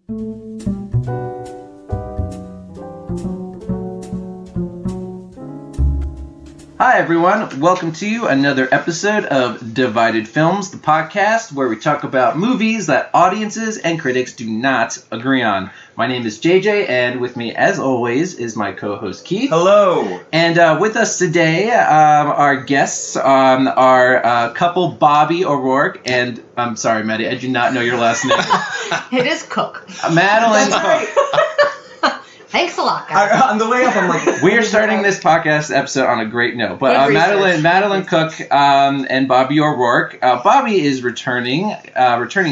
Hi everyone, welcome to another episode of Divided Films, the podcast where we talk about movies that audiences and critics do not agree on. My name is JJ, and with me as always is my co-host Keith. Hello! And with us today, our guests are couple Bobby O'Rourke and, I'm sorry Maddie, I do not know your last name. It is Cook. Madeline Cook. Thanks a lot, guys. On the way up, I'm like... We are starting this podcast episode on a great note. But Madeline Cook and Bobby O'Rourke. Bobby is returning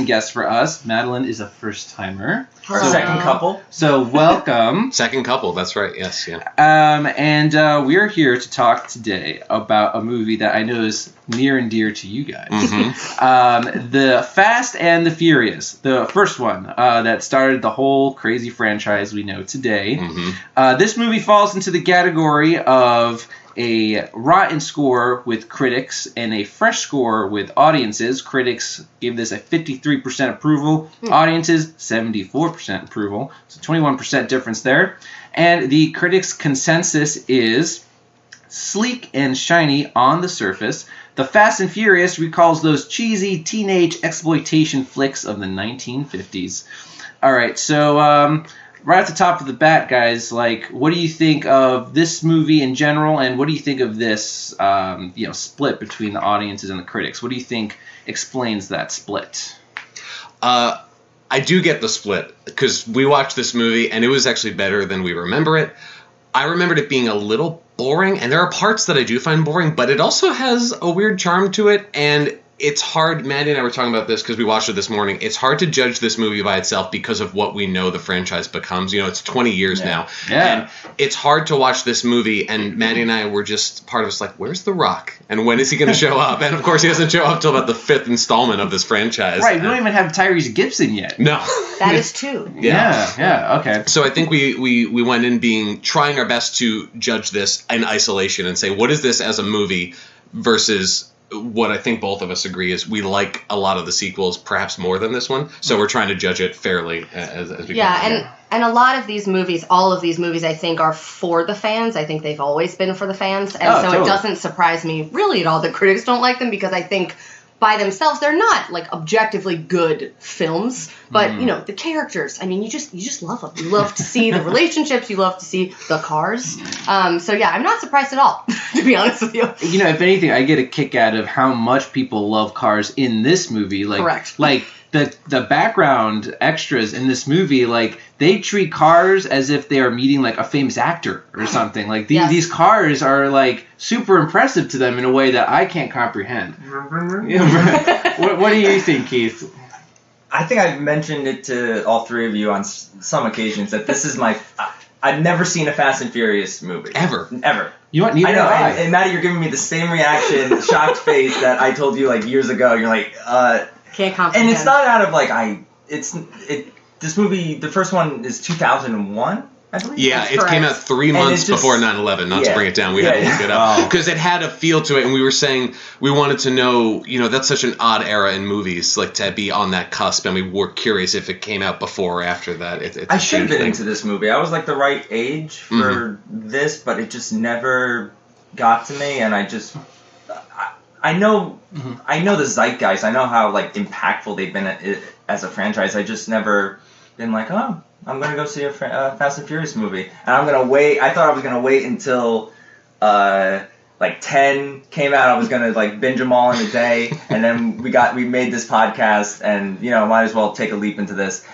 guest for us. Madeline is a first-timer. Our second couple. So welcome. Second couple, that's right. Yes, yeah. And we're here to talk today about a movie that I know is near and dear to you guys. Mm-hmm. The Fast and the Furious, the first one that started the whole crazy franchise we know today. Mm-hmm. This movie falls into the category of a rotten score with critics and a fresh score with audiences. Critics gave this a 53% approval, audiences 74% approval, so 21% difference there. And the critics' consensus is sleek and shiny on the surface. The Fast and Furious recalls those cheesy teenage exploitation flicks of the 1950s. All right, so right at the top of the bat, guys, like, what do you think of this movie in general, and what do you think of this, split between the audiences and the critics? What do you think explains that split? I do get the split, because we watched this movie, and it was actually better than we remember it. I remembered it being a little boring, and there are parts that I do find boring, but it also has a weird charm to it, and it's hard. Maddie and I were talking about this because we watched it this morning. It's hard to judge this movie by itself because of what we know the franchise becomes. You know, it's 20 years now. Yeah. And it's hard to watch this movie, and Maddie and I were just, part of us like, where's The Rock? And when is he going to show up? And, of course, he doesn't show up until about the 5th installment of this franchise. Right, we don't even have Tyrese Gibson yet. No. That is two. Yeah, okay. So I think we went in trying our best to judge this in isolation and say, what is this as a movie versus what I think both of us agree is we like a lot of the sequels, perhaps more than this one. So we're trying to judge it fairly as we can. And a lot of these movies, all of these movies, I think are for the fans. I think they've always been for the fans. And totally. It doesn't surprise me really at all that critics don't like them, because I think by themselves they're not like objectively good films. But, you know, the characters, I mean, you just love them. You love to see the relationships. You love to see the cars. So, yeah, I'm not surprised at all, to be honest with you. You know, if anything, I get a kick out of how much people love cars in this movie. Like, correct. Like, the background extras in this movie, like, they treat cars as if they are meeting, like, a famous actor or something. Like, these cars are, like, super impressive to them in a way that I can't comprehend. What do you think, Keith? I think I've mentioned it to all three of you on some occasions that this is I've never seen a Fast and Furious movie. Ever. You want? I know, and Maddie, you're giving me the same reaction, shocked face that I told you like years ago. You're like, can't comprehend. And it's not out of like this movie, the first one is 2001, I believe. Yeah, That's it correct. came out 3 months before 9/11, not to bring it down. We had to look it up. Because it had a feel to it, and we were saying we wanted to know, you know, that's such an odd era in movies, like to be on that cusp, and we were curious if it came out before or after that. I should have been into this movie. I was like the right age for this, but it just never got to me, and I know the zeitgeist. I know how like impactful they've been as a franchise. I just never been like, oh, I'm gonna go see a Fast and Furious movie, and I'm gonna wait. I thought I was gonna wait until like 10 came out. I was gonna like binge them all in a day, and then we made this podcast, and you know, might as well take a leap into this.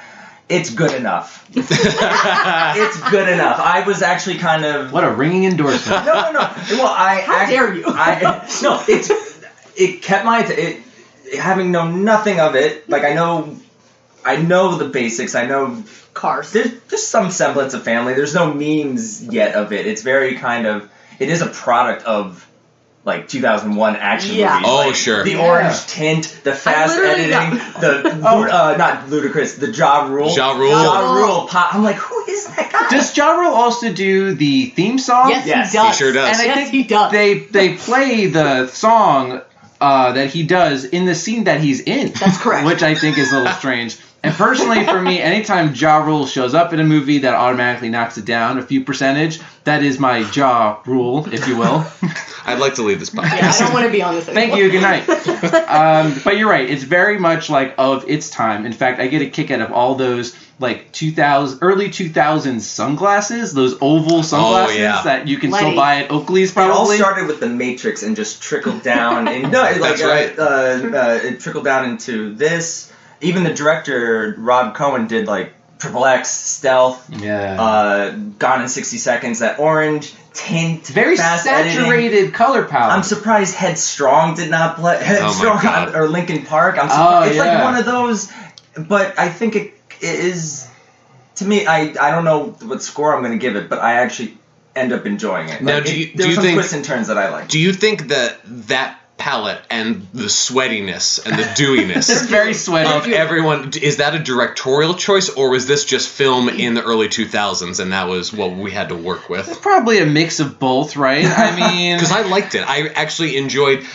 It's good enough. It's good enough. I was actually kind of... What a ringing endorsement. No. Well, How dare you? It kept my... having known nothing of it, like I know the basics. I know cars. There's just some semblance of family. There's no memes yet of it. It's very kind of... It is a product of... like 2001 action movies. Oh, like, sure. The orange tint, the fast editing, not ludicrous, the Ja Rule. Ja Rule. Ja Rule pop. I'm like, who is that guy? Does Ja Rule also do the theme song? Yes, he does. He sure does. And I think he does. They play the song that he does in the scene that he's in. That's correct. Which I think is a little strange. And personally, for me, anytime Ja Rule shows up in a movie, that automatically knocks it down a few percentage. That is my Ja Rule, if you will. I'd like to leave this podcast. Yeah, I don't want to be on this anymore. Thank you. Good night. But you're right. It's very much like of its time. In fact, I get a kick out of all those like early 2000s sunglasses, those oval sunglasses that you can still buy at Oakley's probably. It all started with The Matrix and just trickled down. And That's right. It trickled down into this. Even the director, Rob Cohen, did like XXX, Stealth, Gone in 60 Seconds, that orange tint, very fast saturated editing. color palette. I'm surprised Headstrong did not play Headstrong or Linkin Park. I'm surprised. It's like one of those, but I think it is, to me, I don't know what score I'm going to give it, but I actually end up enjoying it. Now, There's some twists and turns that I like. Do you think that palette and the sweatiness and the dewiness it's very sweaty of everyone, is that a directorial choice, or was this just film in the early 2000s and that was what we had to work with? It's probably a mix of both, right? I mean, because I liked it. I actually enjoyed.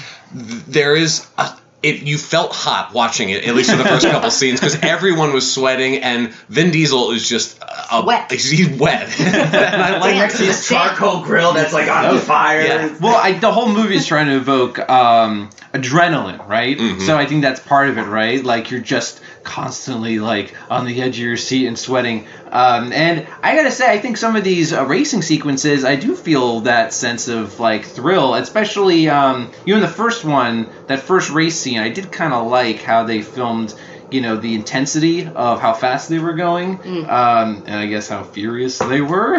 You felt hot watching it, at least for the first couple scenes, because everyone was sweating, and Vin Diesel is just wet. He's wet. And I like next to this charcoal grill that's like on fire. Yeah. Well, the whole movie is trying to evoke adrenaline, right? Mm-hmm. So I think that's part of it, right? Like you're just constantly like on the edge of your seat and sweating. And I gotta say, I think some of these racing sequences, I do feel that sense of like thrill, especially in the first one, that first race scene. I did kind of like how they filmed, the intensity of how fast they were going, and I guess how furious they were.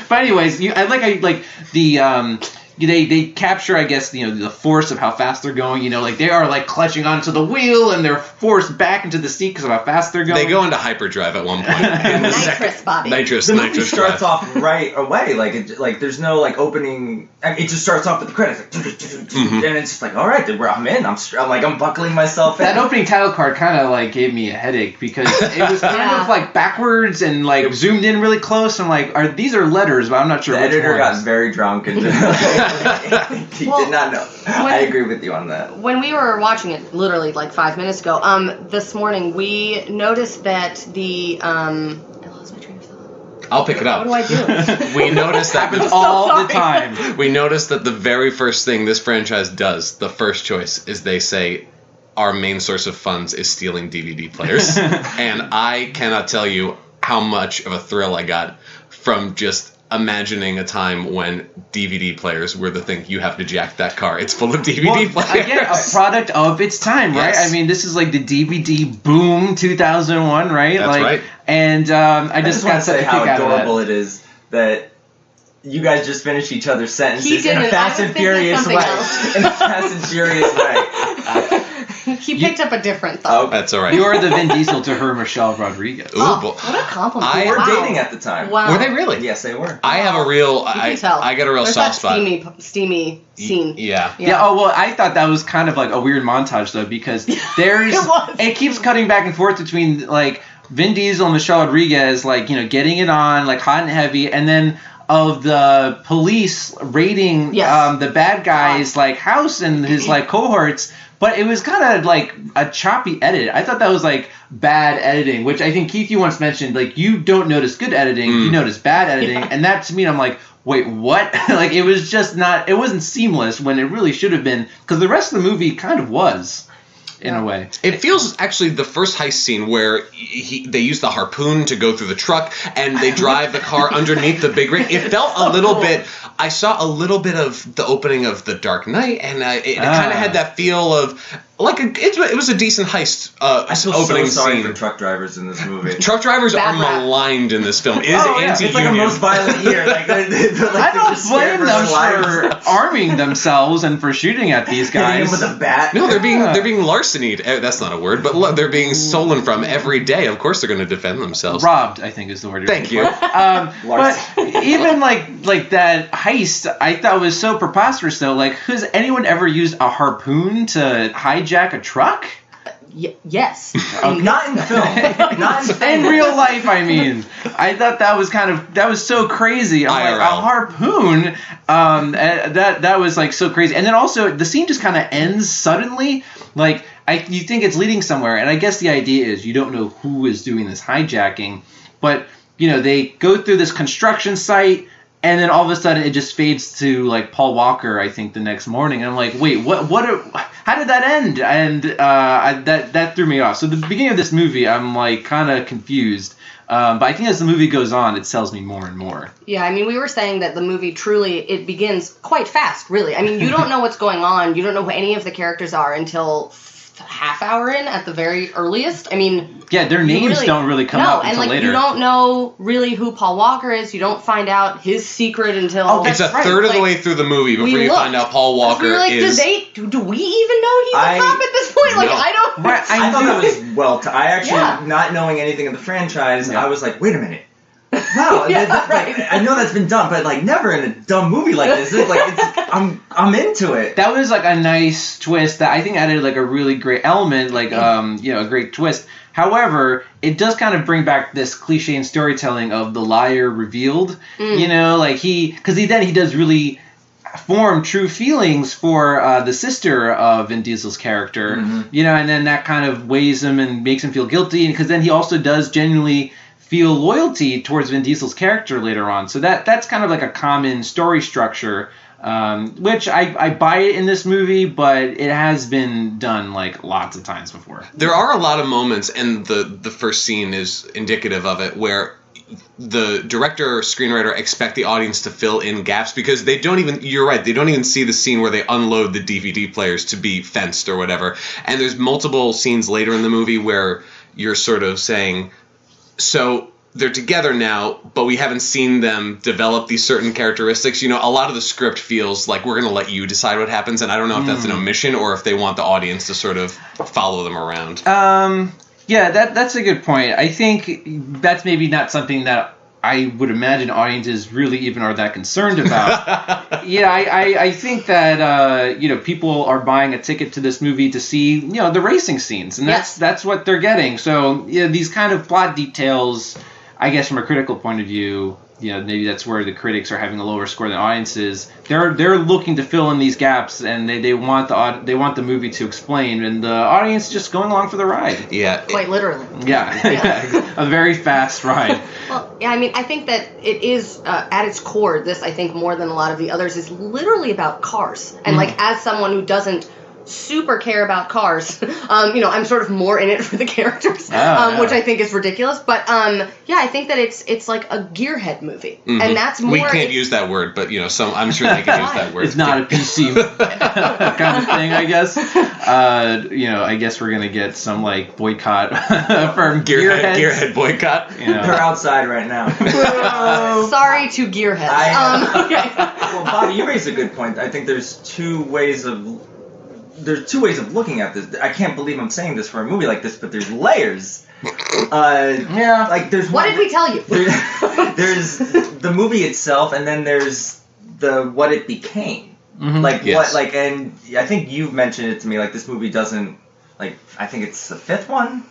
But anyways, I like the. They capture, I guess, the force of how fast they're going. Like they are like clutching onto the wheel and they're forced back into the seat because of how fast they're going. They go into hyperdrive at one point. In the Nitrous, Bobby. Nitrous. The movie Nitrous starts drive. off right away. Like there's no like opening. It just starts off with the credits, and it's just like, all right, I'm in. I'm buckling myself in. That opening title card kind of like gave me a headache because it was kind of like backwards and like zoomed in really close. I'm like, these are letters, but I'm not sure. The which editor ones. got very drunk and he did not know. I agree with you on that. When we were watching it, literally like 5 minutes ago, this morning, we noticed that the I lost my train of thought. I'll pick it up. What do I do? We noticed that happens all the time. We noticed that the very first thing this franchise does, the first choice, is they say our main source of funds is stealing DVD players. And I cannot tell you how much of a thrill I got from just imagining a time when DVD players were the thing. You have to jack that car. It's full of DVD players. Again, a product of its time, right? Yes. I mean, this is like the DVD boom 2001, right? That's like, right. And I just want to say how adorable it is that you guys just finished each other's sentences in a Fast and Furious way. In a Fast and Furious way. He picked up a different thought. Oh, That's all right. You are the Vin Diesel to her Michelle Rodriguez. Ooh, What a compliment. They were Wow. dating at the time. Wow. Were they really? Yes, they were. I have a real. You can tell. I got a real There's soft spot. that steamy scene. Yeah. Yeah. Oh well, I thought that was kind of like a weird montage though because there's it keeps cutting back and forth between like Vin Diesel and Michelle Rodriguez like getting it on like hot and heavy, and then of the police raiding the bad guy's like house and his like cohorts. But it was kind of like a choppy edit. I thought that was like bad editing, which I think Keith, you once mentioned, like you don't notice good editing, you notice bad editing. And that to me, I'm like, wait, what? Like it was just not, it wasn't seamless when it really should have been, because the rest of the movie kind of was. In a way. It feels actually the first heist scene where they use the harpoon to go through the truck and they drive the car underneath the big ring. It felt a little bit. I saw a little bit of the opening of The Dark Knight, and it kind of had that feel of like it was a decent heist I feel opening so sorry scene. for truck drivers in this movie. Truck drivers Bad are rap. maligned in this film. It is It's like a anti-union. most violent year. I don't blame them for arming themselves and for shooting at these Hitting him guys. with a bat. No, they're being larcenied. That's not a word, but they're being stolen from every day. Of course, they're going to defend themselves. Robbed, I think, is the word. Thank you. But even like that heist, I thought was so preposterous. Though, like, has anyone ever used a harpoon to hijack a truck? Yes. Not in the film. Not in the film. In real life, I mean, I thought that was so crazy. I'm like, a IRL. harpoon. That was like so crazy. And then also the scene just kind of ends suddenly. Like you think it's leading somewhere, and I guess the idea is you don't know who is doing this hijacking, but they go through this construction site, and then all of a sudden it just fades to like Paul Walker, I think, the next morning, and I'm like, wait, how did that end? And that threw me off. So the beginning of this movie, I'm like kind of confused. But I think as the movie goes on, it sells me more and more. Yeah, I mean, we were saying that the movie it begins quite fast, really. I mean, you don't know what's going on. You don't know who any of the characters are until half hour in at the very earliest. I mean... Yeah, their names don't really come up until later. You don't know really who Paul Walker is. You don't find out his secret until... It's a third of the way through the movie before you find out Paul Walker we were like, is... Do we even know he's a cop at this point? Like, no. I don't... I thought that was I actually, not knowing anything of the franchise, I was like, wait a minute. Wow, I know that's been done, but like never in a dumb movie like this. I'm into it. That was like a nice twist that I think added like a really great element, like a great twist. However, it does kind of bring back this cliche in storytelling of the liar revealed. Like he does really form true feelings for the sister of Vin Diesel's character. And then that kind of weighs him and makes him feel guilty, because then he also does genuinely feel loyalty towards Vin Diesel's character later on. So that's kind of like a common story structure, which I buy it in this movie, but it has been done like lots of times before. There are a lot of moments, and the first scene is indicative of it, where the director or screenwriter expect the audience to fill in gaps, because they don't even see the scene where they unload the DVD players to be fenced or whatever. And there's multiple scenes later in the movie where you're sort of saying, so they're together now, but we haven't seen them develop these certain characteristics. A lot of the script feels like we're going to let you decide what happens, and I don't know if that's an omission or if they want the audience to sort of follow them around. Yeah, that's a good point. I think that's maybe not something that I would imagine audiences really even are that concerned about. I think that people are buying a ticket to this movie to see the racing scenes, and that's what they're getting. So these kind of plot details, I guess from a critical point of view, maybe that's where the critics are having a lower score than audiences. They're looking to fill in these gaps, and they want the movie to explain, and the audience is just going along for the ride. Yeah, quite literally. Yeah. A very fast ride. Well, yeah, I mean, I think that it is at its core. This, I think, more than a lot of the others, is literally about cars, and like as someone who doesn't super care about cars, I'm sort of more in it for the characters, which I think is ridiculous. But I think that it's like a gearhead movie, and that's more. We can't use that word, but I'm sure they can use that word. It's not a PC kind of thing, I guess. I guess we're gonna get some like boycott from gearhead boycott. They're outside right now. Sorry to gearheads. Well, Bobby, you raised a good point. I think there's two ways of looking at this. I can't believe I'm saying this for a movie like this, but there's layers. Like there's what did we tell you? There's the movie itself, and then there's the what it became. What and I think you've mentioned it to me. Like this movie doesn't I think it's the fifth one.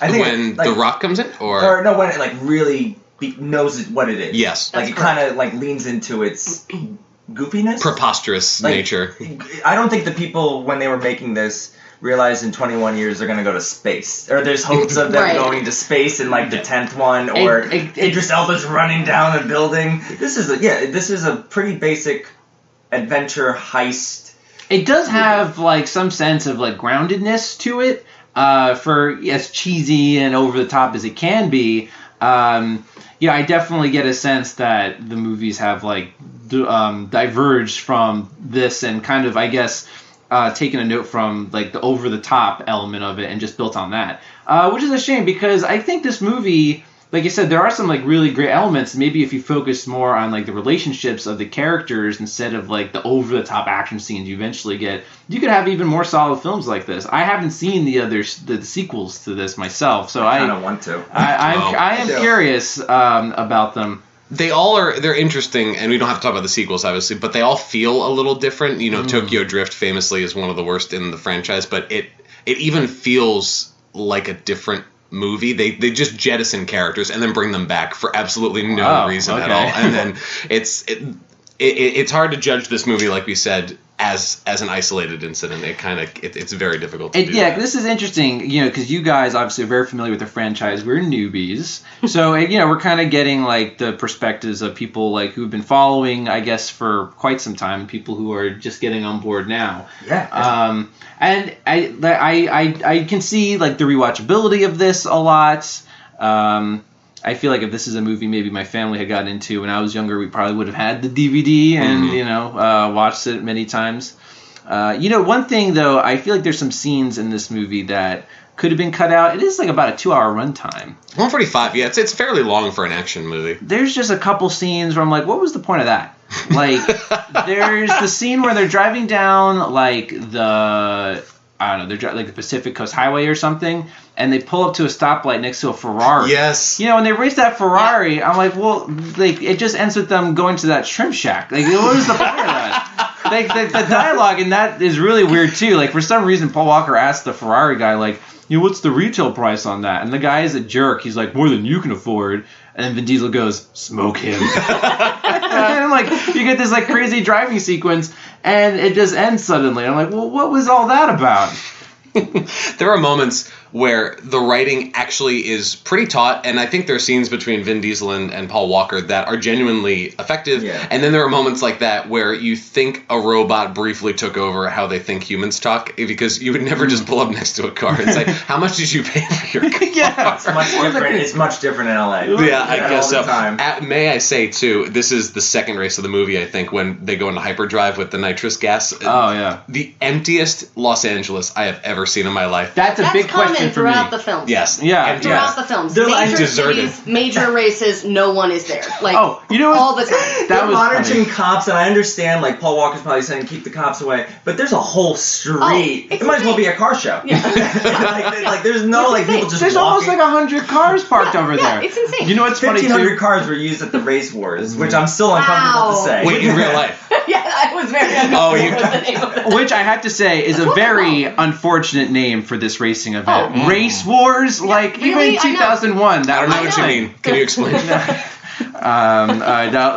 I think when The Rock comes in, or no, when it really knows what it is. Yes, it kind of leans into its goofiness, preposterous nature. I don't think the people, when they were making this, realized in 21 years they're going to go to space, or there's hopes of them going to space in the 10th one, or Idris Elba's running down a building. This is a pretty basic adventure heist. It does have some sense of groundedness to it, for as cheesy and over the top as it can be. I definitely get a sense that the movies have diverged from this and kind of, I guess, taken a note from the over the top element of it and just built on that, which is a shame, because I think this movie, like you said, there are some really great elements. Maybe if you focus more on the relationships of the characters instead of the over the top action scenes you eventually get, you could have even more solid films like this. I haven't seen the sequels to this myself, so I kind of want to. I am curious about them. They're interesting, and we don't have to talk about the sequels, obviously, but they all feel a little different. Tokyo Drift famously is one of the worst in the franchise, but it even feels like a different movie. They just jettison characters and then bring them back for absolutely no reason at all. And then it's hard to judge this movie, like we said, as an isolated incident. It's very difficult to do. Yeah, that. this is interesting, because you guys obviously are very familiar with the franchise. We're newbies, so we're kind of getting like the perspectives of people like who've been following, I guess, for quite some time. People who are just getting on board now. Yeah. And I can see like the rewatchability of this a lot. I feel like if this is a movie maybe my family had gotten into when I was younger, we probably would have had the DVD and, watched it many times. One thing, though, I feel like there's some scenes in this movie that could have been cut out. It is like about a 2-hour runtime. 145, yeah. It's fairly long for an action movie. There's just a couple scenes where I'm like, what was the point of that? Like, there's the scene where they're driving down, like, the Pacific Coast Highway or something, and they pull up to a stoplight next to a Ferrari. Yes. When they race that Ferrari, I'm like, well, like, it just ends with them going to that shrimp shack. Like, what is the point of that? Like, the dialogue in that is really weird, too. Like, for some reason, Paul Walker asked the Ferrari guy, like, what's the retail price on that? And the guy is a jerk. He's like, more than you can afford. And then Vin Diesel goes, smoke him. And, like, you get this, like, crazy driving sequence, and it just ends suddenly. I'm like, well, what was all that about? There are moments where the writing actually is pretty taut, and I think there are scenes between Vin Diesel and Paul Walker that are genuinely effective, and then there are moments like that where you think a robot briefly took over how they think humans talk, because you would never just pull up next to a car and say, how much did you pay for your car? It's much different in LA. Yeah, I guess so. Time. May I say, too, this is the second race of the movie, I think, when they go into hyperdrive with the nitrous gas. Oh, yeah. The emptiest Los Angeles I have ever seen in my life. That's a big question for me. Throughout the films. Yes. Yeah. Throughout the films. They're Major deserted. cities, major races, no one is there. Like, all the time. That was monitoring funny. cops, and I understand, like, Paul Walker's probably saying keep the cops away, but there's a whole street. It might as well be a car show. Yeah. like, there's no, like, people just There's almost like 100 cars parked over there. It's insane. You know what's funny, too? 1,500 cars were used at the race wars, which I'm still uncomfortable to say. Wait, in real life? Yeah, I was very uncomfortable with the name of it. Which I have to say is a very unfortunate name for this racing event. Race Wars? Like, Really? even 2001. I don't know what you mean. Can you explain that?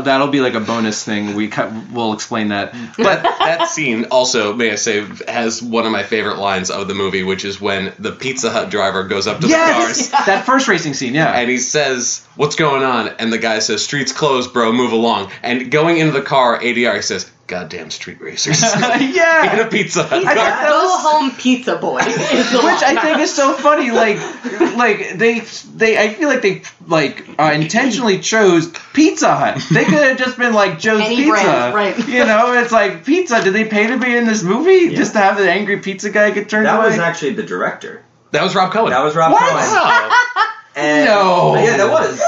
That'll be like a bonus thing. We'll explain that. But that scene also, may I say, has one of my favorite lines of the movie, which is when the Pizza Hut driver goes up to the cars. That first racing scene, yeah. And he says, what's going on? And the guy says, street's closed, bro, move along. And going into the car, ADR says, goddamn street racers. Yeah. In a Pizza Hut car. Go home, pizza boy. Is the Which line. I think is so funny. Like they I feel like they intentionally chose Pizza Hut. They could have just been like Joe's Any Pizza. brand, right. It's like pizza. Did they pay to be in this movie just to have the angry pizza guy get turned That away? was actually the director. That was Rob Cohen. That was Rob What? Cohen. Wow. And, No. Yeah, that was.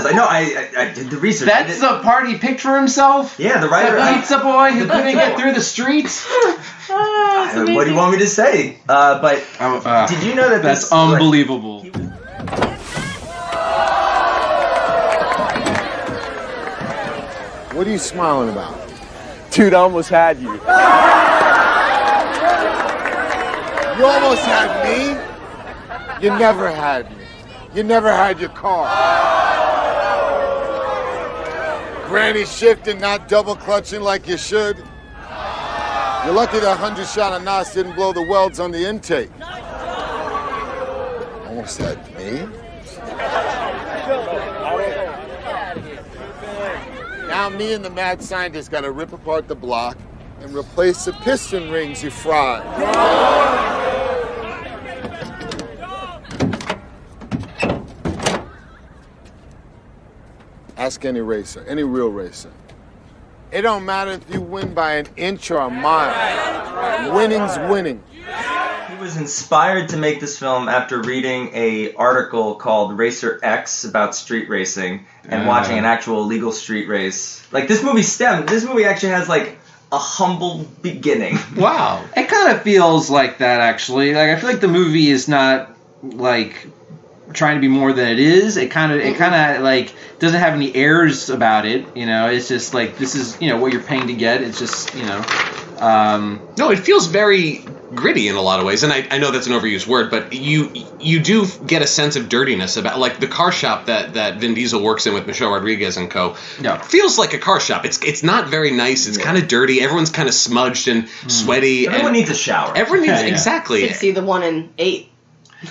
I know. I did the research. That's the part he picked for himself. Yeah, the writer. The pizza boy who couldn't get through the streets. What do you want me to say? But did you know that That's this, unbelievable. What are you smiling about? Dude, I almost had you. You almost had me? You never had me. You never had your car. Granny shifting, not double clutching like you should. You're lucky that 100 shot of NOS didn't blow the welds on the intake. Almost had me? Now me and the mad scientist gotta rip apart the block and replace the piston rings you fried. Ask any racer, any real racer. It don't matter if you win by an inch or a mile. Winning's winning. He was inspired to make this film after reading a article called Racer X about street racing and watching an actual legal street race. Like, this movie actually has, like, a humble beginning. Wow. It kind of feels like that, actually. Like, I feel like the movie is not, like, trying to be more than it is. It kind of like doesn't have any airs about it. It's just like, this is what you're paying to get. It's just No, it feels very gritty in a lot of ways, and I know that's an overused word, but you do get a sense of dirtiness about, like, the car shop that Vin Diesel works in with Michelle Rodriguez and co. Yeah. Feels like a car shop. It's not very nice. It's kind of dirty. Everyone's kind of smudged and sweaty. Everyone needs a shower. Everyone needs Yeah. exactly. You should see the one in 8.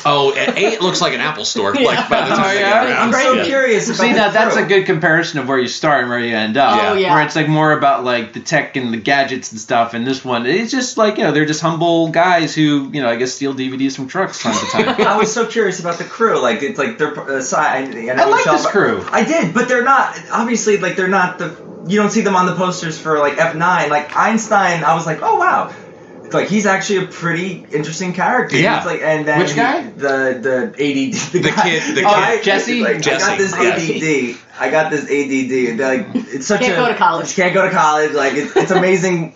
Oh, 8 looks like an Apple store. Like by the time they get around. I'm so curious about See, the now that's crew. a good comparison of where you start and where you end up. Oh, yeah. Where it's like more about like the tech and the gadgets and stuff. And this one, it's just like, they're just humble guys who, I guess steal DVDs from trucks time to time. I was so curious about the crew. Like, it's like they're I like this crew. I did, but they're not. Obviously, like, they're not the. You don't see them on the posters for like F9. Like Einstein, I was like, oh wow. Like, he's actually a pretty interesting character. Yeah. He's like, and then Which guy? The ADD. The kid. guy, Jesse? Like, Jesse. I got this ADD. I got this ADD. Like, it's such Can't go to college. Can't go to college. Like, it's amazing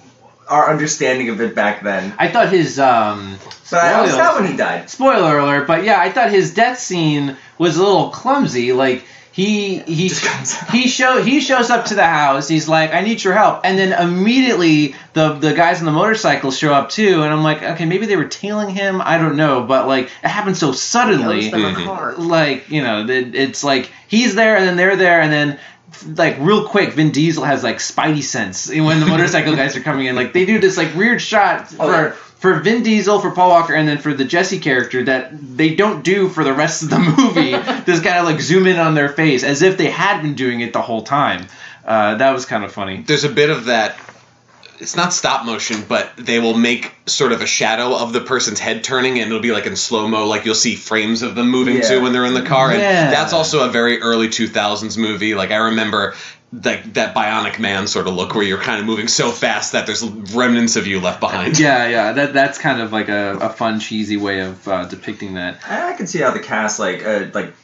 our understanding of it back then. I thought his But I was sad when he died. spoiler alert, but yeah, I thought his death scene was a little clumsy. Like he shows up to the house. He's like, I need your help, and then immediately the guys on the motorcycle show up too, and I'm like, okay, maybe they were tailing him. I don't know, but like it happened so suddenly. Them a car. Like it's like he's there, and then they're there, and then. Like real quick, Vin Diesel has like spidey sense when the motorcycle guys are coming in. Like they do this like weird shot for Vin Diesel, for Paul Walker, and then for the Jesse character that they don't do for the rest of the movie. Just kind of like zoom in on their face as if they had been doing it the whole time. That was kind of funny. There's a bit of that. It's not stop motion, but they will make sort of a shadow of the person's head turning, and it'll be like in slow-mo, like you'll see frames of them moving too when they're in the car. And Yeah. that's also a very early 2000s movie. Like, I remember like that Bionic Man sort of look where you're kind of moving so fast that there's remnants of you left behind. Yeah. That's kind of like a fun, cheesy way of depicting that. I can see how the cast, like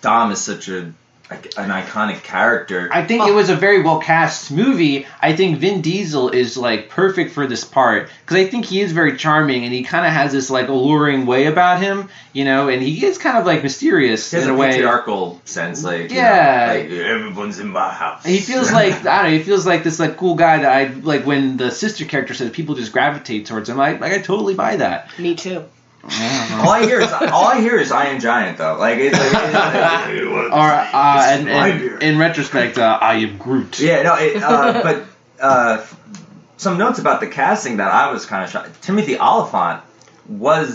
Dom is such an iconic character. I think it was a very well cast movie. I think Vin Diesel is like perfect for this part because I think he is very charming and he kind of has this like alluring way about him, and he is kind of like mysterious He has in a a way. patriarchal sense, like Yeah. like everyone's in my house. He feels like I don't know. He feels like this like cool guy that I like. When the sister character says people just gravitate towards him, I totally buy that. Me too. all I hear is I Am Giant though. Like it's like Or in retrospect, I am Groot. yeah, no. But some notes about the casting that I was kind of shocked. Timothy Oliphant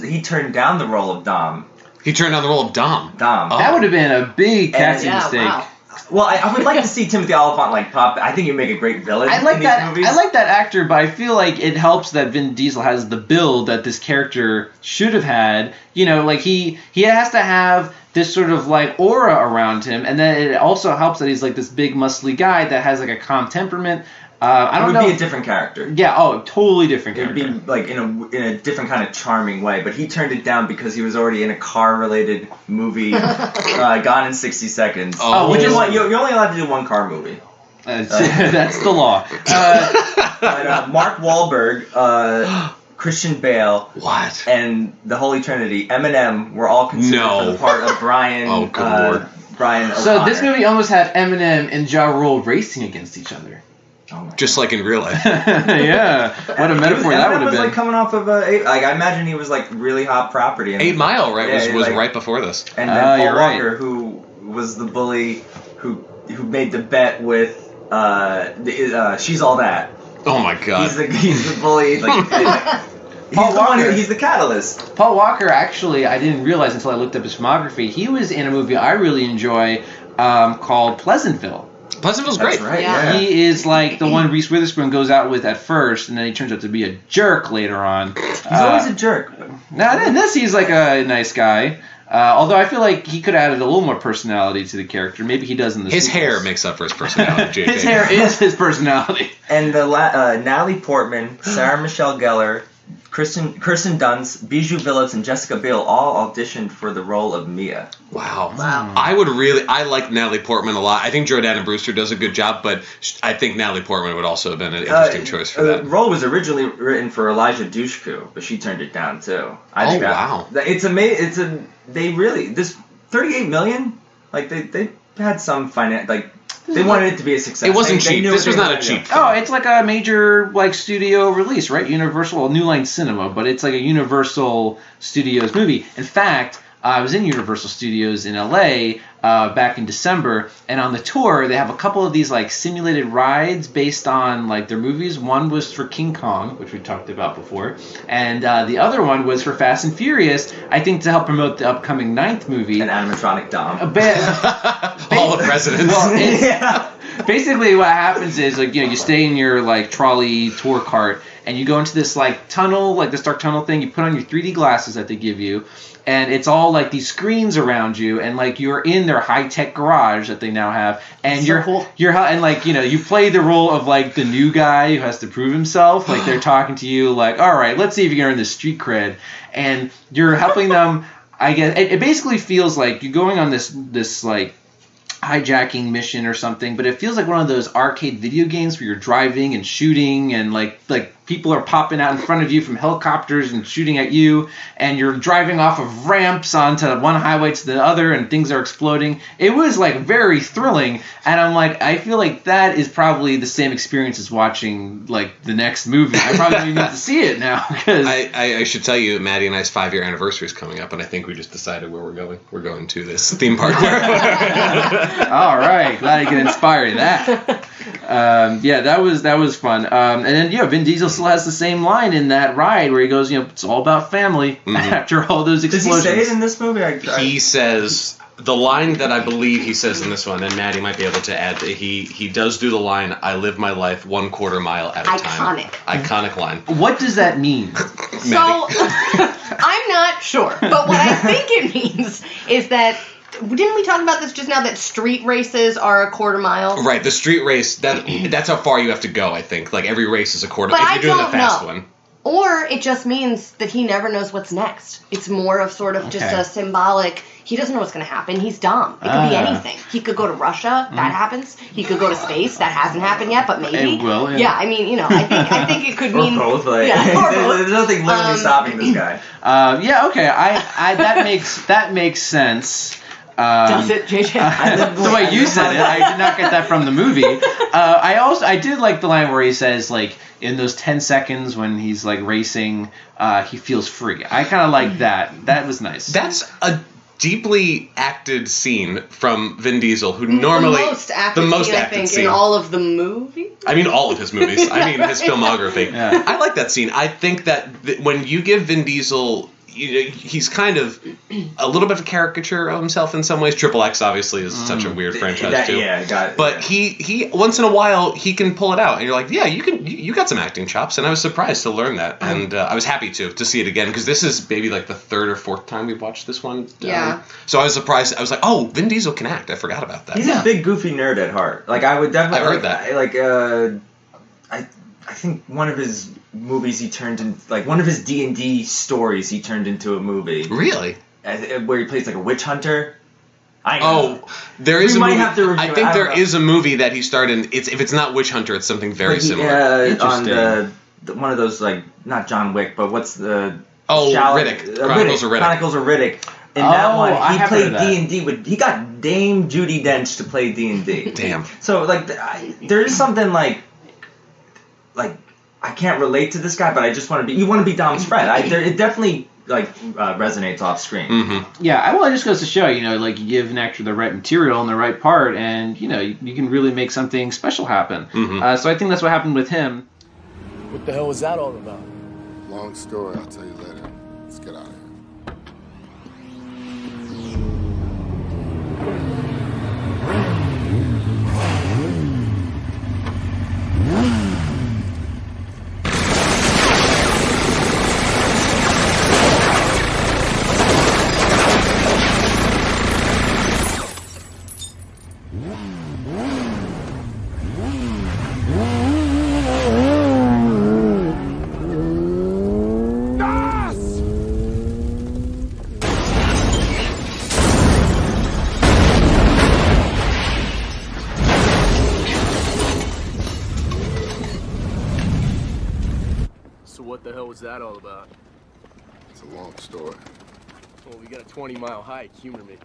he turned down the role of Dom. He turned down the role of Dom. Dom. That would have been a big casting Yeah, mistake. wow. Well, I would like to see Timothy Oliphant like pop. I think he'd make a great villain. I like in that. These movies. I like that actor, but I feel like it helps that Vin Diesel has the build that this character should have had. Like he has to have this sort of like aura around him, and then it also helps that he's like this big muscly guy that has like a calm temperament. I don't know. It would be a different character. Yeah. Oh, totally different It would character. be like in a different kind of charming way, but he turned it down because he was already in a car-related movie, Gone in 60 Seconds. Oh, which is really? you're only allowed to do one car movie. That's the law. But, Mark Wahlberg, Christian Bale, What? and the Holy Trinity, Eminem, were all considered for the part of Brian. Oh, good lord. Brian O'Connor. So this movie almost had Eminem and Ja Rule racing against each other. Oh my Just like in real life. Yeah. What a metaphor that would Eminem have was been. like coming off of I imagine he was like really hot property. 8 Mile, right? Yeah, was like- right before this. And then Paul you're right. Walker, who was the bully who made the bet with She's All That. Oh my god. He's the bully. Like, Paul Walker. He's the catalyst. Paul Walker, actually, I didn't realize until I looked up his filmography. He was in a movie I really enjoy called Pleasantville. Pleasantville's great. That's right. Yeah. Yeah. He is like the one Reese Witherspoon goes out with at first, and then he turns out to be a jerk later on. He's always a jerk. Now, in this, he's like a nice guy. Although I feel like he could have added a little more personality to the character. Maybe he does in the His sequels. hair makes up for his personality, JK. His hair is his personality. And the Natalie Portman, Sarah Michelle Gellar, Kirsten Dunst, Bijou Phillips, and Jessica Biel all auditioned for the role of Mia. Wow. I like Natalie Portman a lot. I think Jordana Brewster does a good job, but I think Natalie Portman would also have been an interesting choice for The that. role was originally written for Elijah Dushku, but she turned it down too. Wow. It's amazing. They really this $38 million. Like they had some finance. Like They wanted it to be a success. It wasn't They cheap. knew This what was they not a wanted to cheap do. Oh, it's like a major like studio release, right? Universal, New Line Cinema, but it's like a Universal Studios movie. In fact, I was in Universal Studios in LA back in December, and on the tour they have a couple of these like simulated rides based on like their movies. One was for King Kong, which we talked about before, and the other one was for Fast and Furious. I think to help promote the upcoming 9th movie. An animatronic Dom. All the presidents. Well, it's- Yeah. Basically, what happens is like you stay in your like trolley tour cart and you go into this like tunnel, like this dark tunnel thing. You put on your 3D glasses that they give you, and it's all like these screens around you, and like you're in their high tech garage that they now have, and So cool. you're and like you play the role of like the new guy who has to prove himself. Like they're talking to you like, all right, let's see if you can earn this street cred, and you're helping them. I guess it basically feels like you're going on this like hijacking mission or something, but it feels like one of those arcade video games where you're driving and shooting and like people are popping out in front of you from helicopters and shooting at you, and you're driving off of ramps onto one highway to the other and things are exploding. It was like very thrilling, and I'm like, I feel like that is probably the same experience as watching like the next movie. I probably need to see it now because I should tell you, Maddie and I's 5-year anniversary is coming up, and I think we just decided where we're going. We're going to this theme park. all right, glad I could inspire that. Yeah, that was fun. And then Vin Diesel still has the same line in that ride where he goes, it's all about family. After all those Does explosions. he say it in this movie? He says the line that I believe he says in this one, and Maddie might be able to add. He does do the line, "I live my life 1/4 mile at a time." Iconic line. What does that mean? So, I'm not sure. But what I think it means is that, didn't we talk about this just now, that street races are 1/4 mile? Right, the street race, that's how far you have to go, I think. Like, every race is a quarter. But if I you're doing the don't fast know. one. Or it just means that he never knows what's next. It's more of sort of just Okay. a symbolic, he doesn't know what's going to happen. He's dumb. It could be anything. He could go to Russia. That happens. He could go to space. That hasn't happened yet, but maybe. It will, yeah. Yeah, I mean, I think it could Or mean... both. Like, Yeah, or both. There's nothing literally stopping this guy. Yeah, okay. I that makes sense. Does it, JJ? The way you said it, I did not get that from the movie. I did like the line where he says like in those 10 seconds when he's like racing, he feels free. I kind of like that. That was nice. That's a deeply acted scene from Vin Diesel, who normally the most acted scene, in all of the movies? I mean, all of his movies. I mean, his filmography. Yeah. I like that scene. I think that when you give Vin Diesel, he's kind of a little bit of a caricature of himself in some ways. Triple X obviously is such a weird franchise too. Yeah, got it. But he once in a while he can pull it out, and you're like, yeah, you got some acting chops, and I was surprised to learn that, and I was happy to see it again because this is maybe like the 3rd or 4th time we've watched this one. Yeah. So I was surprised. I was like, oh, Vin Diesel can act. I forgot about that. He's a big goofy nerd at heart. Like I would definitely. I've heard that. I think one of his movies he turned in, like one of his D&D stories he turned into a movie. Really? Where he plays like a witch hunter. There is We a might movie. have to review I it. think I don't there know. is a movie that he starred in. If it's not Witch Hunter, it's something very similar. On Interesting. the one of those like not John Wick, but what's the Riddick. Chronicles of Riddick. Chronicles of Riddick. In that one, I he have played heard of that. D&D with. He got Dame Judi Dench to play D&D. Damn. So like, there is something like I can't relate to this guy, but I just want to be. You want to be Dom's friend. It definitely resonates off screen. Mm-hmm. Yeah, well, it just goes to show, like you give an actor the right material and the right part, and you can really make something special happen. Mm-hmm. So I think that's what happened with him. What the hell was that all about? Long story, I'll tell you later. Let's get out of here. So what the hell was that all about? It's a long story. Well, we got a 20-mile hike. Humor me.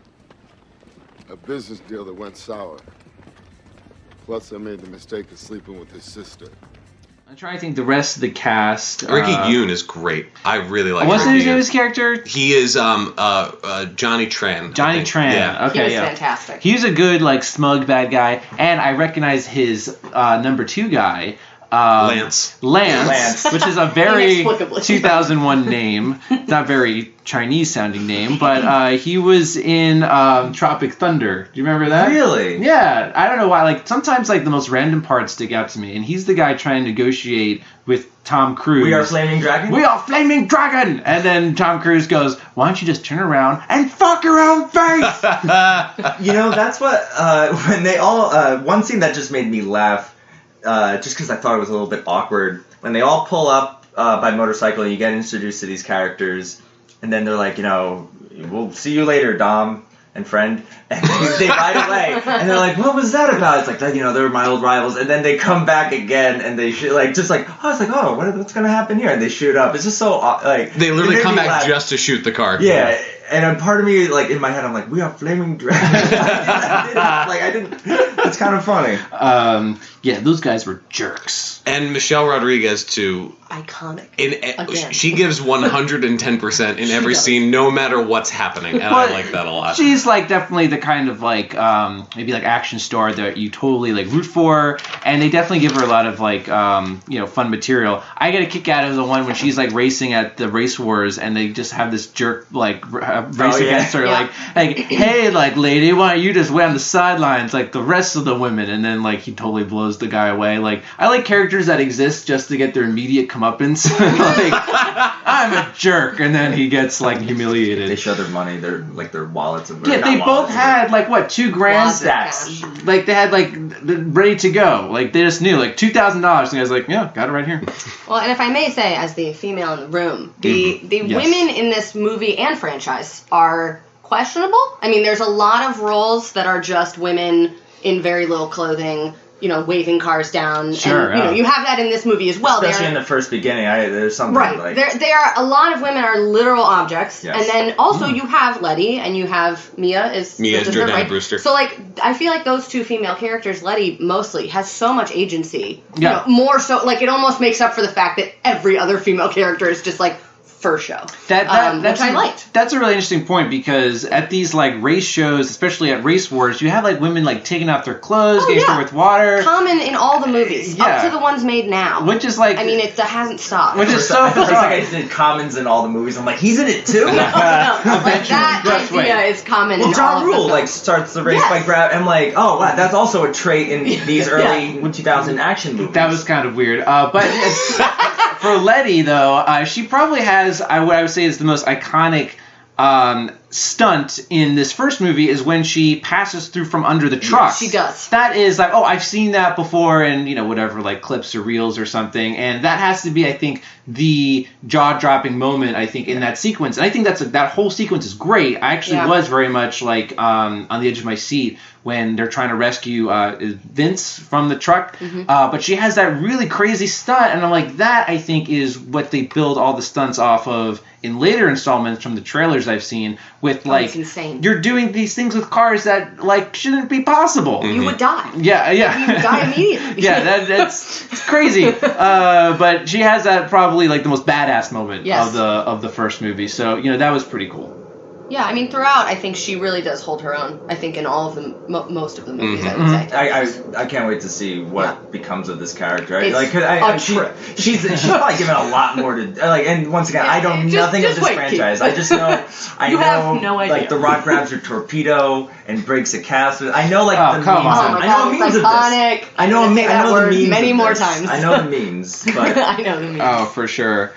A business deal that went sour. Plus, I made the mistake of sleeping with his sister. I'm trying to think the rest of the cast. Ricky Yoon is great. I really like What's Ricky his name Yoon. of his character? He is Johnny Tran. Johnny Tran. Yeah. Okay, He was fantastic. He's a good, like, smug bad guy. And I recognize his number 2 guy. Lance, which is a very Inexplicably. 2001 name. Not very Chinese sounding name, but he was in Tropic Thunder. Do you remember that? Really? Yeah. I don't know why. Like, sometimes, like, the most random parts stick out to me. And he's the guy trying to negotiate with Tom Cruise. We are Flaming Dragon? We are Flaming Dragon! And then Tom Cruise goes, why don't you just turn around and fuck your own face? You know, that's what, when they all, one scene that just made me laugh, just because I thought it was a little bit awkward, when they all pull up by motorcycle and you get introduced to these characters, and then they're like, you know, we'll see you later, Dom and friend, and they ride away, and they're like, what was that about? It's like, you know, they're my old rivals, and then they come back again, and they shoot, like, just like, I was like, oh, what's gonna happen here? And they shoot up. It's just so, like, they literally come back just to shoot the car. Yeah. And a part of me, like, in my head, I'm like, we are Flaming Dragon. I didn't. It's kind of funny. Yeah, those guys were jerks. And Michelle Rodriguez, too. Iconic. Again. She gives 110% in every scene, no matter what's happening, and I like that a lot. She's, like, definitely the kind of, like, maybe, like, action star that you totally, like, root for, and they definitely give her a lot of, like, you know, fun material. I get a kick out of the one when she's, like, racing at the race wars, and they just have this jerk, like, race against her, like, hey, like, lady, why don't you just wait on the sidelines like the rest of the women? And then, like, he totally blows the guy away. Like, I like characters that exist just to get their immediate comeuppance. Like, I'm a jerk, and then he gets, like, humiliated. They show their money, their wallets. Yeah, they both had, like, what, $2,000 stacks. Like, they had, like, ready to go. Like, they just knew, like, $2,000. And I was like, yeah, got it right here. Well, and if I may say, as the female in the room, the Yes. women in this movie and franchise are questionable. I mean, there's a lot of roles that are just women in very little clothing, you know, waving cars down. Sure, and, you know, you have that in this movie as well. Especially in the first beginning, there's something Right. like... There are a lot of women are literal objects. Yes. And then also you have Letty and you have Mia is Jordana right? Brewster. So, like, I feel like those two female characters, Letty mostly, has so much agency. Yeah. You know, more so, like, it almost makes up for the fact that every other female character is just, like, first show. That's which I liked. That's a really interesting point, because at these, like, race shows, especially at race wars, you have, like, women, like, taking off their clothes, getting showered with water. Common in all the movies, up to the ones made now. Which is, like... I mean, it hasn't stopped. Which is so For a bizarre. second, I did Commons in all the movies. I'm like, he's in it too? Like, that Just idea wait. is common Well, in all John of the Rule, films. like, starts the race by grab. I'm like, oh, wow, that's also a trait in these early 2000 action movies. That was kind of weird. But for Letty, though, she probably has what I would say is the most iconic stunt in this first movie is when she passes through from under the truck. She does. That is like, oh, I've seen that before in, you know, whatever, like clips or reels or something. And that has to be, I think, the jaw-dropping moment, I think, in that sequence. And I think that whole sequence is great. I actually was very much, like, on the edge of my seat when they're trying to rescue Vince from the truck. But she has that really crazy stunt, and I'm like, that, I think, is what they build all the stunts off of in later installments from the trailers I've seen, with, like, it's insane. You're doing these things with cars that, like, shouldn't be possible. You would die. Yeah. You would die immediately. Yeah, it's crazy. But she has that probably, like, the most badass moment of the first movie. So, you know, that was pretty cool. Yeah, I mean, throughout, I think she really does hold her own. I think in all of them, most of the movies, I would say. I can't wait to see what becomes of this character. It's She's probably given a lot more to like. And once again, I don't know nothing of this franchise. I just know have no idea. Like The Rock grabs her torpedo and breaks a cast. I know like the memes. come on. I know memes iconic. Of this. I know the memes many of more this. times. I know the memes, but I know the memes. Oh, for sure.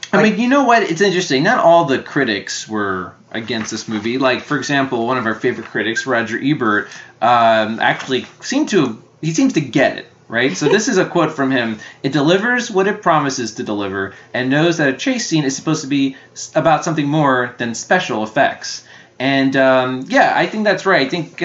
I mean, you know what? It's interesting. Not all the critics were against this movie. Like, for example, one of our favorite critics, Roger Ebert, actually seems to get it, right? So this is a quote from him. "It delivers what it promises to deliver and knows that a chase scene is supposed to be about something more than special effects." And, yeah, I think that's right. I think...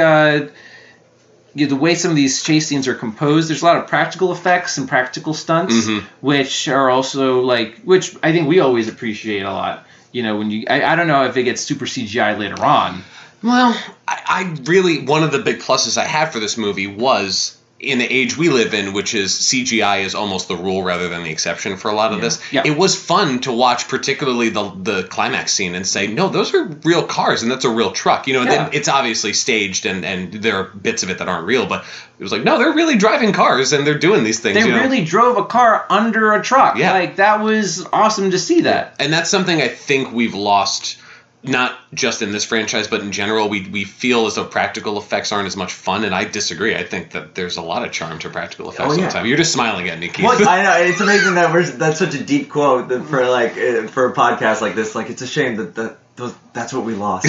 the way some of these chase scenes are composed, there's a lot of practical effects and practical stunts, which are also which I think we always appreciate a lot. You know, when I don't know if it gets super CGI later on. Well, I really, one of the big pluses I had for this movie was, in the age we live in, which is CGI is almost the rule rather than the exception for a lot of this, it was fun to watch, particularly the climax scene, and say, no, those are real cars, and that's a real truck. You know, it's obviously staged, and there are bits of it that aren't real, but it was like, no, they're really driving cars, and they're doing these things. They really drove a car under a truck. Yeah. Like, that was awesome to see that. And that's something I think we've lost, not just in this franchise, but in general. We feel as though practical effects aren't as much fun, and I disagree. I think that there's a lot of charm to practical effects sometimes. You're just smiling at me, Keith. Well, I know, it's amazing that that's such a deep quote that for a podcast like this. Like, it's a shame that that's what we lost.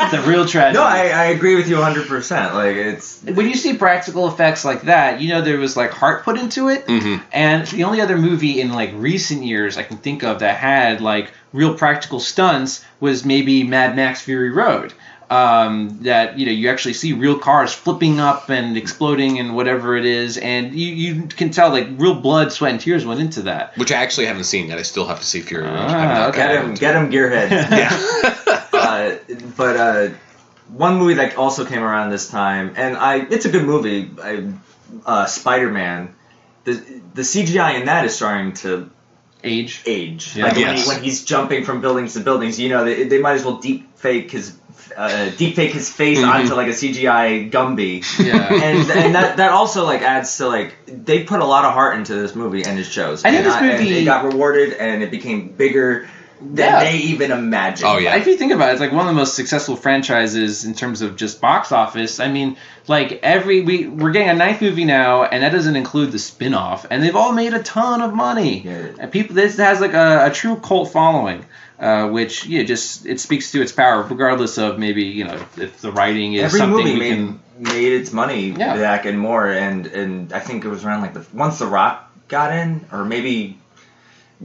It's a real tragedy. No, I agree with you 100%. Like, it's when you see practical effects like that, you know there was like heart put into it. Mm-hmm. And the only other movie in like recent years I can think of that had like real practical stunts was maybe Mad Max Fury Road. That, you know, you actually see real cars flipping up and exploding and whatever it is, and you can tell like real blood, sweat, and tears went into that. Which I actually haven't seen yet. I still have to see Fury Road. Okay. Get him, Gearhead. Yeah. But one movie that also came around this time, and it's a good movie. Spider-Man. The CGI in that is starting to Age. Yeah. Like when he's jumping from buildings to buildings, you know, they might as well deep fake his face onto like a CGI Gumby. Yeah. and that also like adds to like they put a lot of heart into this movie, and it shows. I think this movie and it got rewarded, and it became bigger than they even imagined. Oh yeah. If you think about it, it's like one of the most successful franchises in terms of just box office. I mean, like we're getting a 9th movie now, and that doesn't include the spin-off, and they've all made a ton of money. Yeah. And this has like a true cult following, which it speaks to its power, regardless of maybe, you know, if the writing is every something movie made its money back and more, and I think it was around like once The Rock got in, or maybe.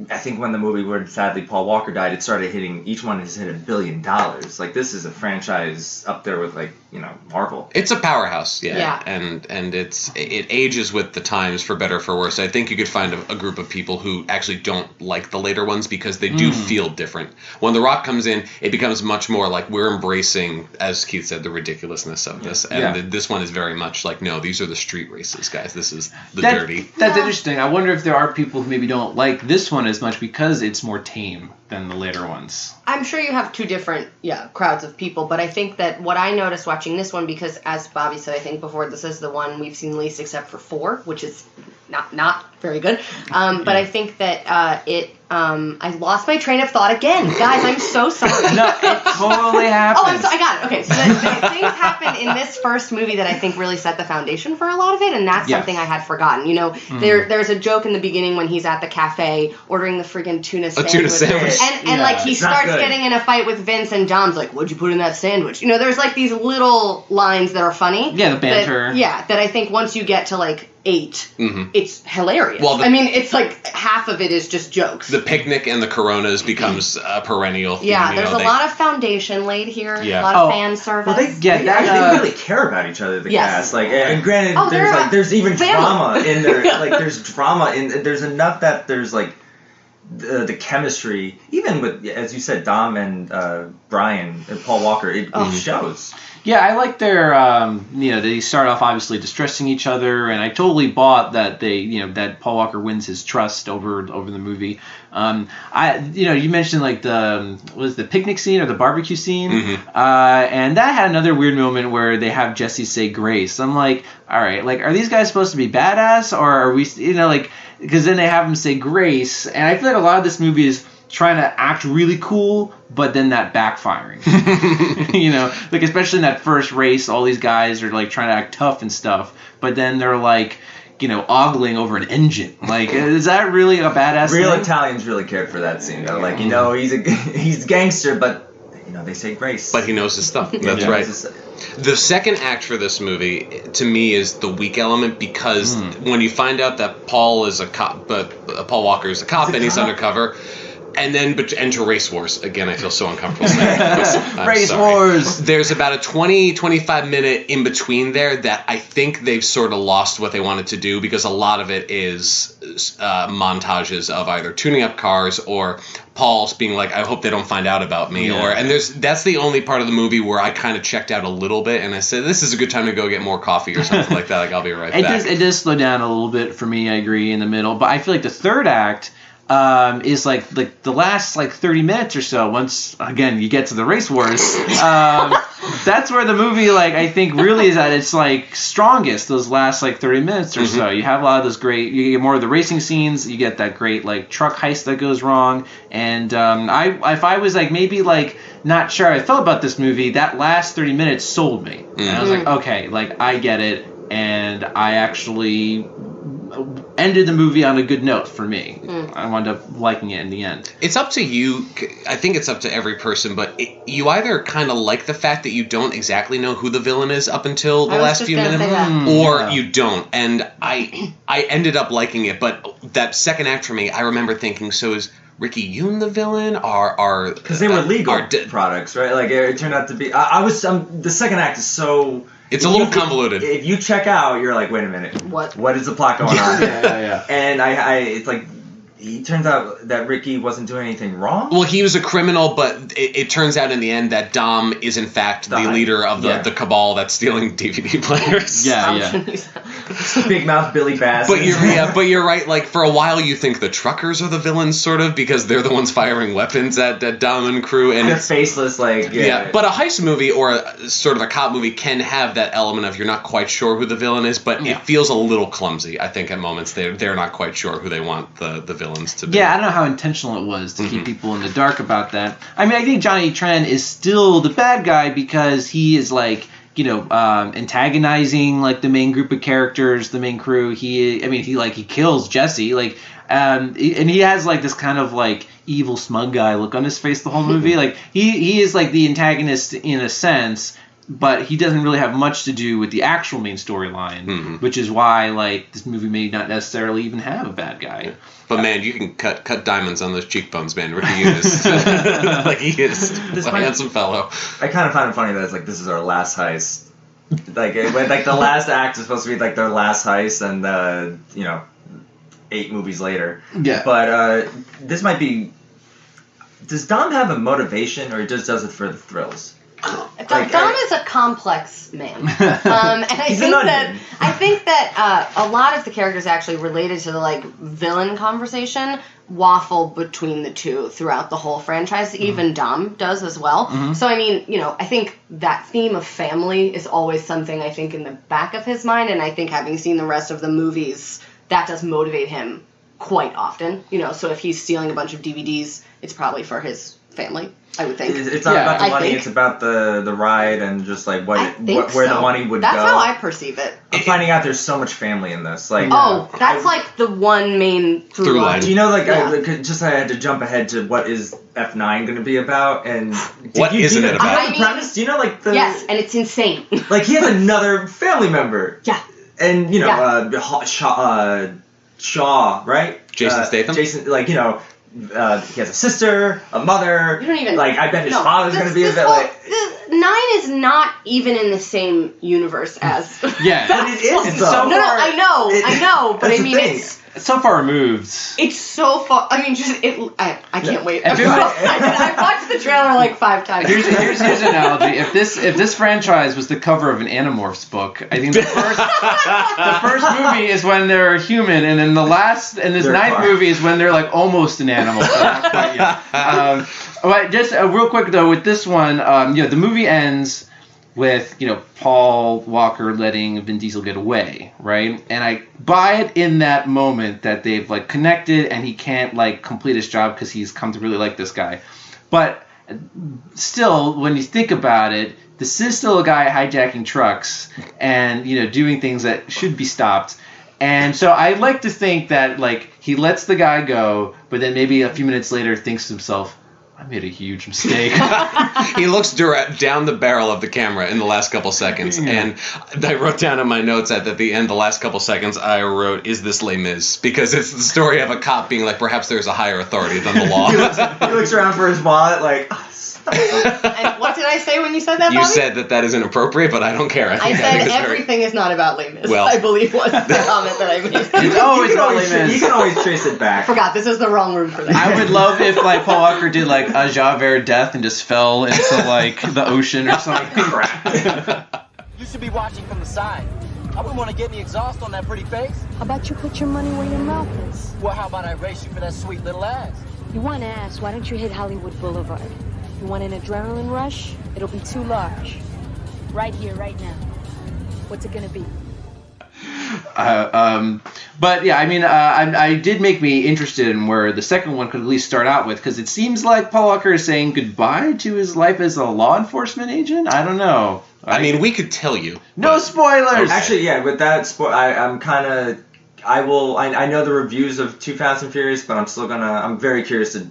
I think when the movie where sadly Paul Walker died, it started hitting. Each one has hit $1 billion. Like, this is a franchise up there with, like, you know, Marvel. It's a powerhouse, Yeah. And it ages with the times, for better or for worse. I think you could find a group of people who actually don't like the later ones because they do feel different. When The Rock comes in, it becomes much more like we're embracing, as Keith said, the ridiculousness of this. And this one is very much like, no, these are the street races, guys. This is the dirty. That's interesting. I wonder if there are people who maybe don't like this one as much because it's more tame than the later ones. I'm sure you have two different crowds of people, but I think that what I noticed watching this one, because as Bobby said, I think before, this is the one we've seen least except for 4, which is not very good. But I think that I lost my train of thought again. Guys, I'm so sorry. No, it totally happens. I got it. Okay, so things happened in this first movie that I think really set the foundation for a lot of it, and that's something I had forgotten. You know, there's a joke in the beginning when he's at the cafe ordering the friggin' tuna sandwich. And like he starts getting in a fight with Vince, and Dom's like, "What'd you put in that sandwich?" You know, there's like these little lines that are funny. Yeah, the banter. That I think once you get to like 8, it's hilarious. Well, I mean, it's like half of it is just jokes. The picnic and the Coronas becomes a perennial theme. Yeah, there's a lot of foundation laid here. Yeah. A lot of fan service. Well, they really care about each other, the cast. Like, and granted, there's even drama in there. Like, there's drama there's enough that there's like the chemistry, even with, as you said, Dom and Brian and Paul Walker, it shows. Yeah, I like their, they start off obviously distressing each other, and I totally bought that that Paul Walker wins his trust over the movie. You mentioned like the picnic scene or the barbecue scene, and that had another weird moment where they have Jesse say grace. I'm like, all right, like, are these guys supposed to be badass, or are we, because then they have him say grace, and I feel like a lot of this movie is trying to act really cool, but then that backfiring. Like, especially in that first race, all these guys are like trying to act tough and stuff, but then they're like, ogling over an engine. Like, is that really a badass Real thing? Italians really cared for that scene, though. Like, he's a gangster, but they say grace. But he knows his stuff. That's right. The second act for this movie, to me, is the weak element, because when you find out that Paul is a cop, but Paul Walker is a cop and he's undercover, And then enter Race Wars. Again, I feel so uncomfortable saying this. I'm Race sorry. Wars. There's about a 20-25 minute in between there that I think they've sort of lost what they wanted to do, because a lot of it is montages of either tuning up cars or Paul being like, I hope they don't find out about me. Yeah. That's the only part of the movie where I kind of checked out a little bit, and I said, this is a good time to go get more coffee or something like that. Like, I'll be right back. It does slow down a little bit for me, I agree, in the middle. But I feel like the third act is like the last 30 minutes or so. Once again you get to the race wars, that's where the movie I think really is at its strongest. Those last 30 minutes or so, you have a lot of those great. You get more of the racing scenes. You get that great truck heist that goes wrong. And if I was maybe not sure how I felt about this movie, that last 30 minutes sold me. And I was like, okay, I get it, and I actually ended the movie on a good note for me. I wound up liking it in the end. It's up to you. I think it's up to every person, but you either kind of like the fact that you don't exactly know who the villain is up until the last few minutes, or you don't. And I ended up liking it, but that second act for me, I remember thinking, so is Ricky Yoon the villain? Because they were legal products, right? It turned out to be. I was. The second act is so. It's a little convoluted. If you check out, you're like, wait a minute. What is the plot going on? Yeah. And it's it turns out that Ricky wasn't doing anything wrong. Well, he was a criminal, but it turns out in the end that Dom is in fact the leader of the cabal that's stealing DVD players. Yeah. Big mouth Billy Bass. But you're right. For a while, you think the truckers are the villains, sort of, because they're the ones firing weapons at Dom and crew, and they're faceless, yeah. But a heist movie or a sort of a cop movie can have that element of you're not quite sure who the villain is, but it feels a little clumsy. I think at moments they're not quite sure who they want the villains to be. Yeah, I don't know how intentional it was to keep people in the dark about that. I mean, I think Johnny Tran is still the bad guy because he is antagonizing the main group of characters, the main crew. He kills Jesse, and he has this kind of evil smug guy look on his face the whole movie. He is the antagonist in a sense, but he doesn't really have much to do with the actual main storyline, which is why this movie may not necessarily even have a bad guy. But man, you can cut diamonds on those cheekbones, man. Ricky is he is a handsome fellow. I kind of find it funny that it's this is our last heist. The last act is supposed to be their last heist, and 8 movies later. Yeah. But this might be. Does Dom have a motivation, or he just does it for the thrills? Dom is a complex man, and I think that a lot of the characters actually related to the villain conversation waffle between the two throughout the whole franchise. Even Dom does as well. So I mean, I think that theme of family is always something I think in the back of his mind, and I think having seen the rest of the movies, that does motivate him quite often. So if he's stealing a bunch of DVDs, it's probably for his family, I would think. It's not about the money, it's about the ride and just where the money would go. That's how I perceive it. I'm finding out there's so much family in this. That's the one main through line. Do you know, I had to jump ahead to what is F9 going to be about, and what isn't it about? Do you know the premise? Do you know Yes, and it's insane. He has another family member. Yeah. And Shaw, right? Jason Statham. Jason, he has a sister, a mother. You don't even. I bet his father's going to be a bit 9 is not even in the same universe as. Yeah, but it is. So far, I know, but I mean it's so far removed. It's so far. I mean, I can't wait. I watched the trailer 5 times. Here's an analogy. If this franchise was the cover of an Animorphs book, I think the first movie is when they're human, and then this ninth movie is when they're almost an animal. Not quite yet. But just real quick though, with this one, the movie ends with Paul Walker letting Vin Diesel get away, right? And I buy it in that moment that they've connected, and he can't complete his job because he's come to really like this guy. But still, when you think about it, this is still a guy hijacking trucks and doing things that should be stopped. And so I like to think that he lets the guy go, but then maybe a few minutes later thinks to himself, I made a huge mistake. He looks down the barrel of the camera in the last couple seconds, and I wrote down in my notes at the end, the last couple seconds, I wrote, "Is this Les Mis?" Because it's the story of a cop being like, perhaps there's a higher authority than the law. He looks around for his wallet like, And what did I say when you said that, Bobby? You said that is inappropriate, but I don't care. I said everything is not about Les Mis. Well. I believe was the comment that I made. It's always about Les you Mis. can always trace it I back. forgot, this is the wrong room for that. I would love if like Paul Walker did like a Javert death and just fell into like the ocean or something. You should be watching from the side. I wouldn't want to get any exhaust on that pretty face. How about you put your money where your mouth is? Well, how about I race you for that sweet little ass? You want ass, why don't you hit Hollywood Boulevard? You want an adrenaline rush? It'll be too large. Right here, right now. What's it gonna be? But yeah, I mean, I did make me interested in where the second one could at least start out with, because it seems like Paul Walker is saying goodbye to his life as a law enforcement agent. I don't know. I mean, we could tell you. No spoilers. Actually, yeah, with that, I'm kind of. I know the reviews of Too Fast and Furious, but I'm very curious to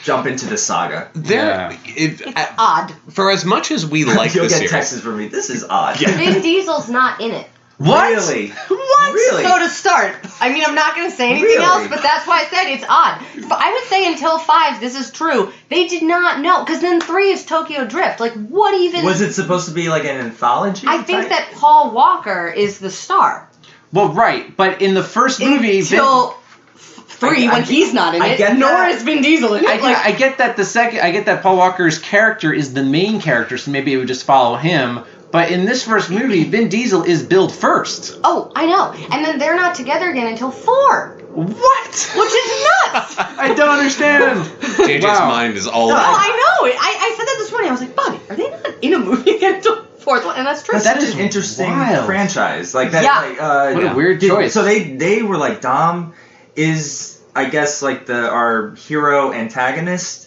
jump into this saga. It's odd. For as much as we like You'll the get series, texts from me. This is odd. Vin Diesel's not in it. What? Really? What? Really? So to start, I mean, I'm not going to say anything Really? else, but that's why I said it's odd. I would say until 5, this is true. They did not know, because then 3 is Tokyo Drift. Like, what even? Was it supposed to be like an anthology? I think type? that Paul Walker is the star. Well, right, but in the first movie, Until 3, I when he's not in I it, get nor that. is Vin Diesel in it. I get that Paul Walker's character is the main character, so maybe it would just follow him. But in this first movie, Vin Diesel is billed first. Oh, I know. And then they're not together again until 4. What? Which is nuts! I don't understand. JJ's mind is all No, over. I know. I said that this morning. I was like, Bobby, are they not in a movie again until 4th one? And that's true. But that is an interesting wild. franchise. Like that. Yeah. Like, What a weird choice. So they were like, Dom is, I guess, like our hero antagonist.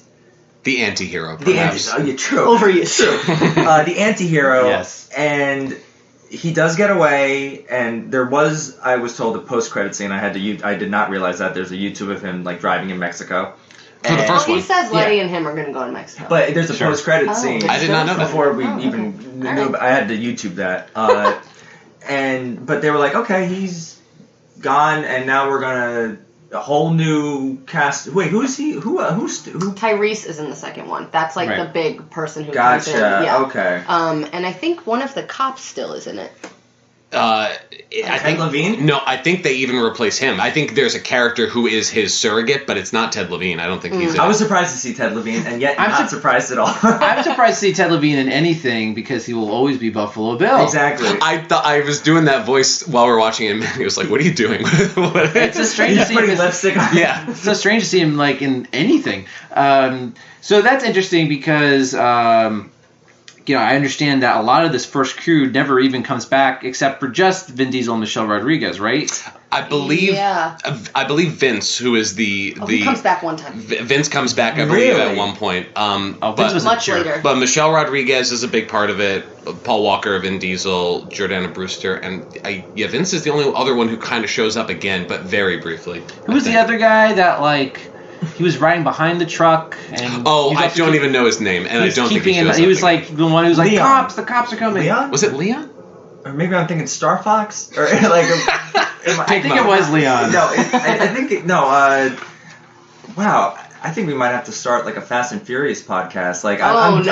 The anti-hero, The perhaps. yeah, true. Overused. The anti-hero. Yes. And he does get away, and there was, I was told, a post-credit scene. I did not realize that there's a YouTube of him like driving in Mexico. For the And- first He one. says Letty Yeah. and him are going to go to Mexico. But there's a Sure. post-credit Oh, scene. I did not know that. Before we Oh, okay. even knew, All right. I had to YouTube that. But they were like, okay, he's gone, and now we're gonna a whole new cast. Wait, who's he? Who? Tyrese is in the second one. That's like Right. the big person who comes in. Gotcha. Yeah. Okay. And I think one of the cops still is in it. I think Levine? No, I think they even replace him. I think there's a character who is his surrogate, but it's not Ted Levine. I don't think he's in I it. was surprised to see Ted Levine, and yet I'm not surprised at all. I'm surprised to see Ted Levine in anything because he will always be Buffalo Bill. Exactly. I thought I was doing that voice while we were watching it, and Maddie was like, "What are you doing?" It's just strange to He's see putting him. lipstick on. Yeah. It's so strange to see him like in anything. So that's interesting because I understand that a lot of this first crew never even comes back except for just Vin Diesel and Michelle Rodriguez, right? I believe. Yeah. I believe Vince, who is the He comes back one time. Vince comes back, I believe, Really? at one point. Vince But, was Much a jerk. later. but Michelle Rodriguez is a big part of it. Paul Walker, Vin Diesel, Jordana Brewster, and Vince is the only other one who kind of shows up again, but very briefly. Who was the other guy that he was riding behind the truck and Oh, he was I also don't even know his name, and I don't think he keeping shows he up was again. like the one who was like Leon. the cops are coming. Leon? Was it Leon? Or maybe I'm thinking Star Fox, or like. I think it was Leon. No, I think no. Wow, I think we might have to start like a Fast and Furious podcast. Like, I'm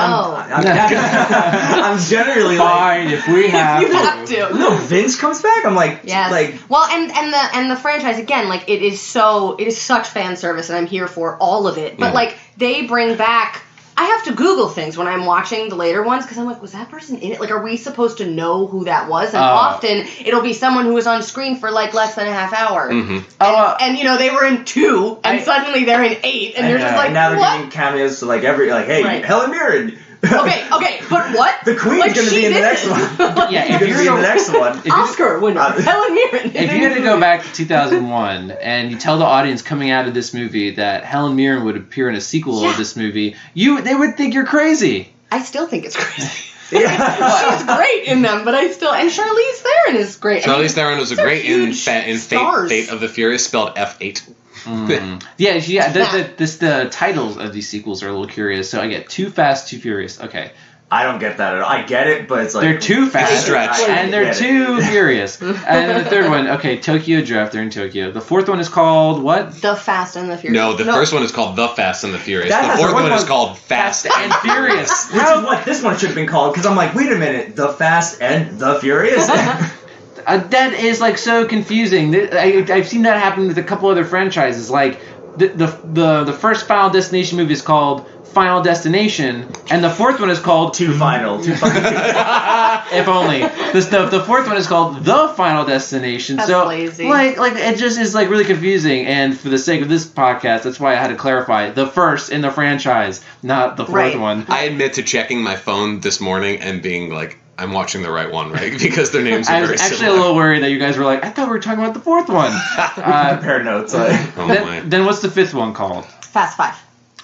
generally like, Fine if we have. You have to. no, Vince comes back. I'm like, Yes. like, Well, and the franchise again, like it is such fan service, and I'm here for all of it. But like they bring back. I have to Google things when I'm watching the later ones because I'm like, was that person in it? Like, are we supposed to know who that was? And often it'll be someone who was on screen for like less than a half hour. And they were in 2, and suddenly they're in 8, and you're just like, now they're what? giving cameos to like hey, Right. Helen Mirren. Okay, but what? The Queen's Like, gonna she be in the did next it. one. Yeah, She's gonna be in the next one. Oscar winner, Helen Mirren. If you had to go back to 2001 and you tell the audience coming out of this movie that Helen Mirren would appear in a sequel of this movie, they would think you're crazy. I still think it's crazy. Yeah. She's great in them, but and Charlize Theron is great. Charlize Theron was a they're great in huge Fate stars. of the Furious, spelled F8. The titles of these sequels are a little curious. So I get Too Fast, Too Furious. Okay. I don't get that at all. I get it, but it's like they're too fast and they're too furious. And then the third one, okay, Tokyo Drift. They're in Tokyo. The fourth one is called what? The Fast and the Furious. No, the first one is called The Fast and the Furious. That The fourth one is called Fast and Furious. Which is what this one should have been called, because I'm like, wait a minute, The Fast and the Furious? That is like so confusing. I've seen that happen with a couple other franchises. Like the first Final Destination movie is called Final Destination, and the fourth one is called Too Final. If only. The fourth one is called The Final Destination. That's so lazy. like it just is like really confusing. And for the sake of this podcast, that's why I had to clarify the first in the franchise, not the fourth one. I admit to checking my phone this morning and being like, I'm watching the right one, right? Because their names are very similar. I was actually a little worried that you guys were like, I thought we were talking about the fourth one. Compare notes. Then what's the fifth one called? Fast 5.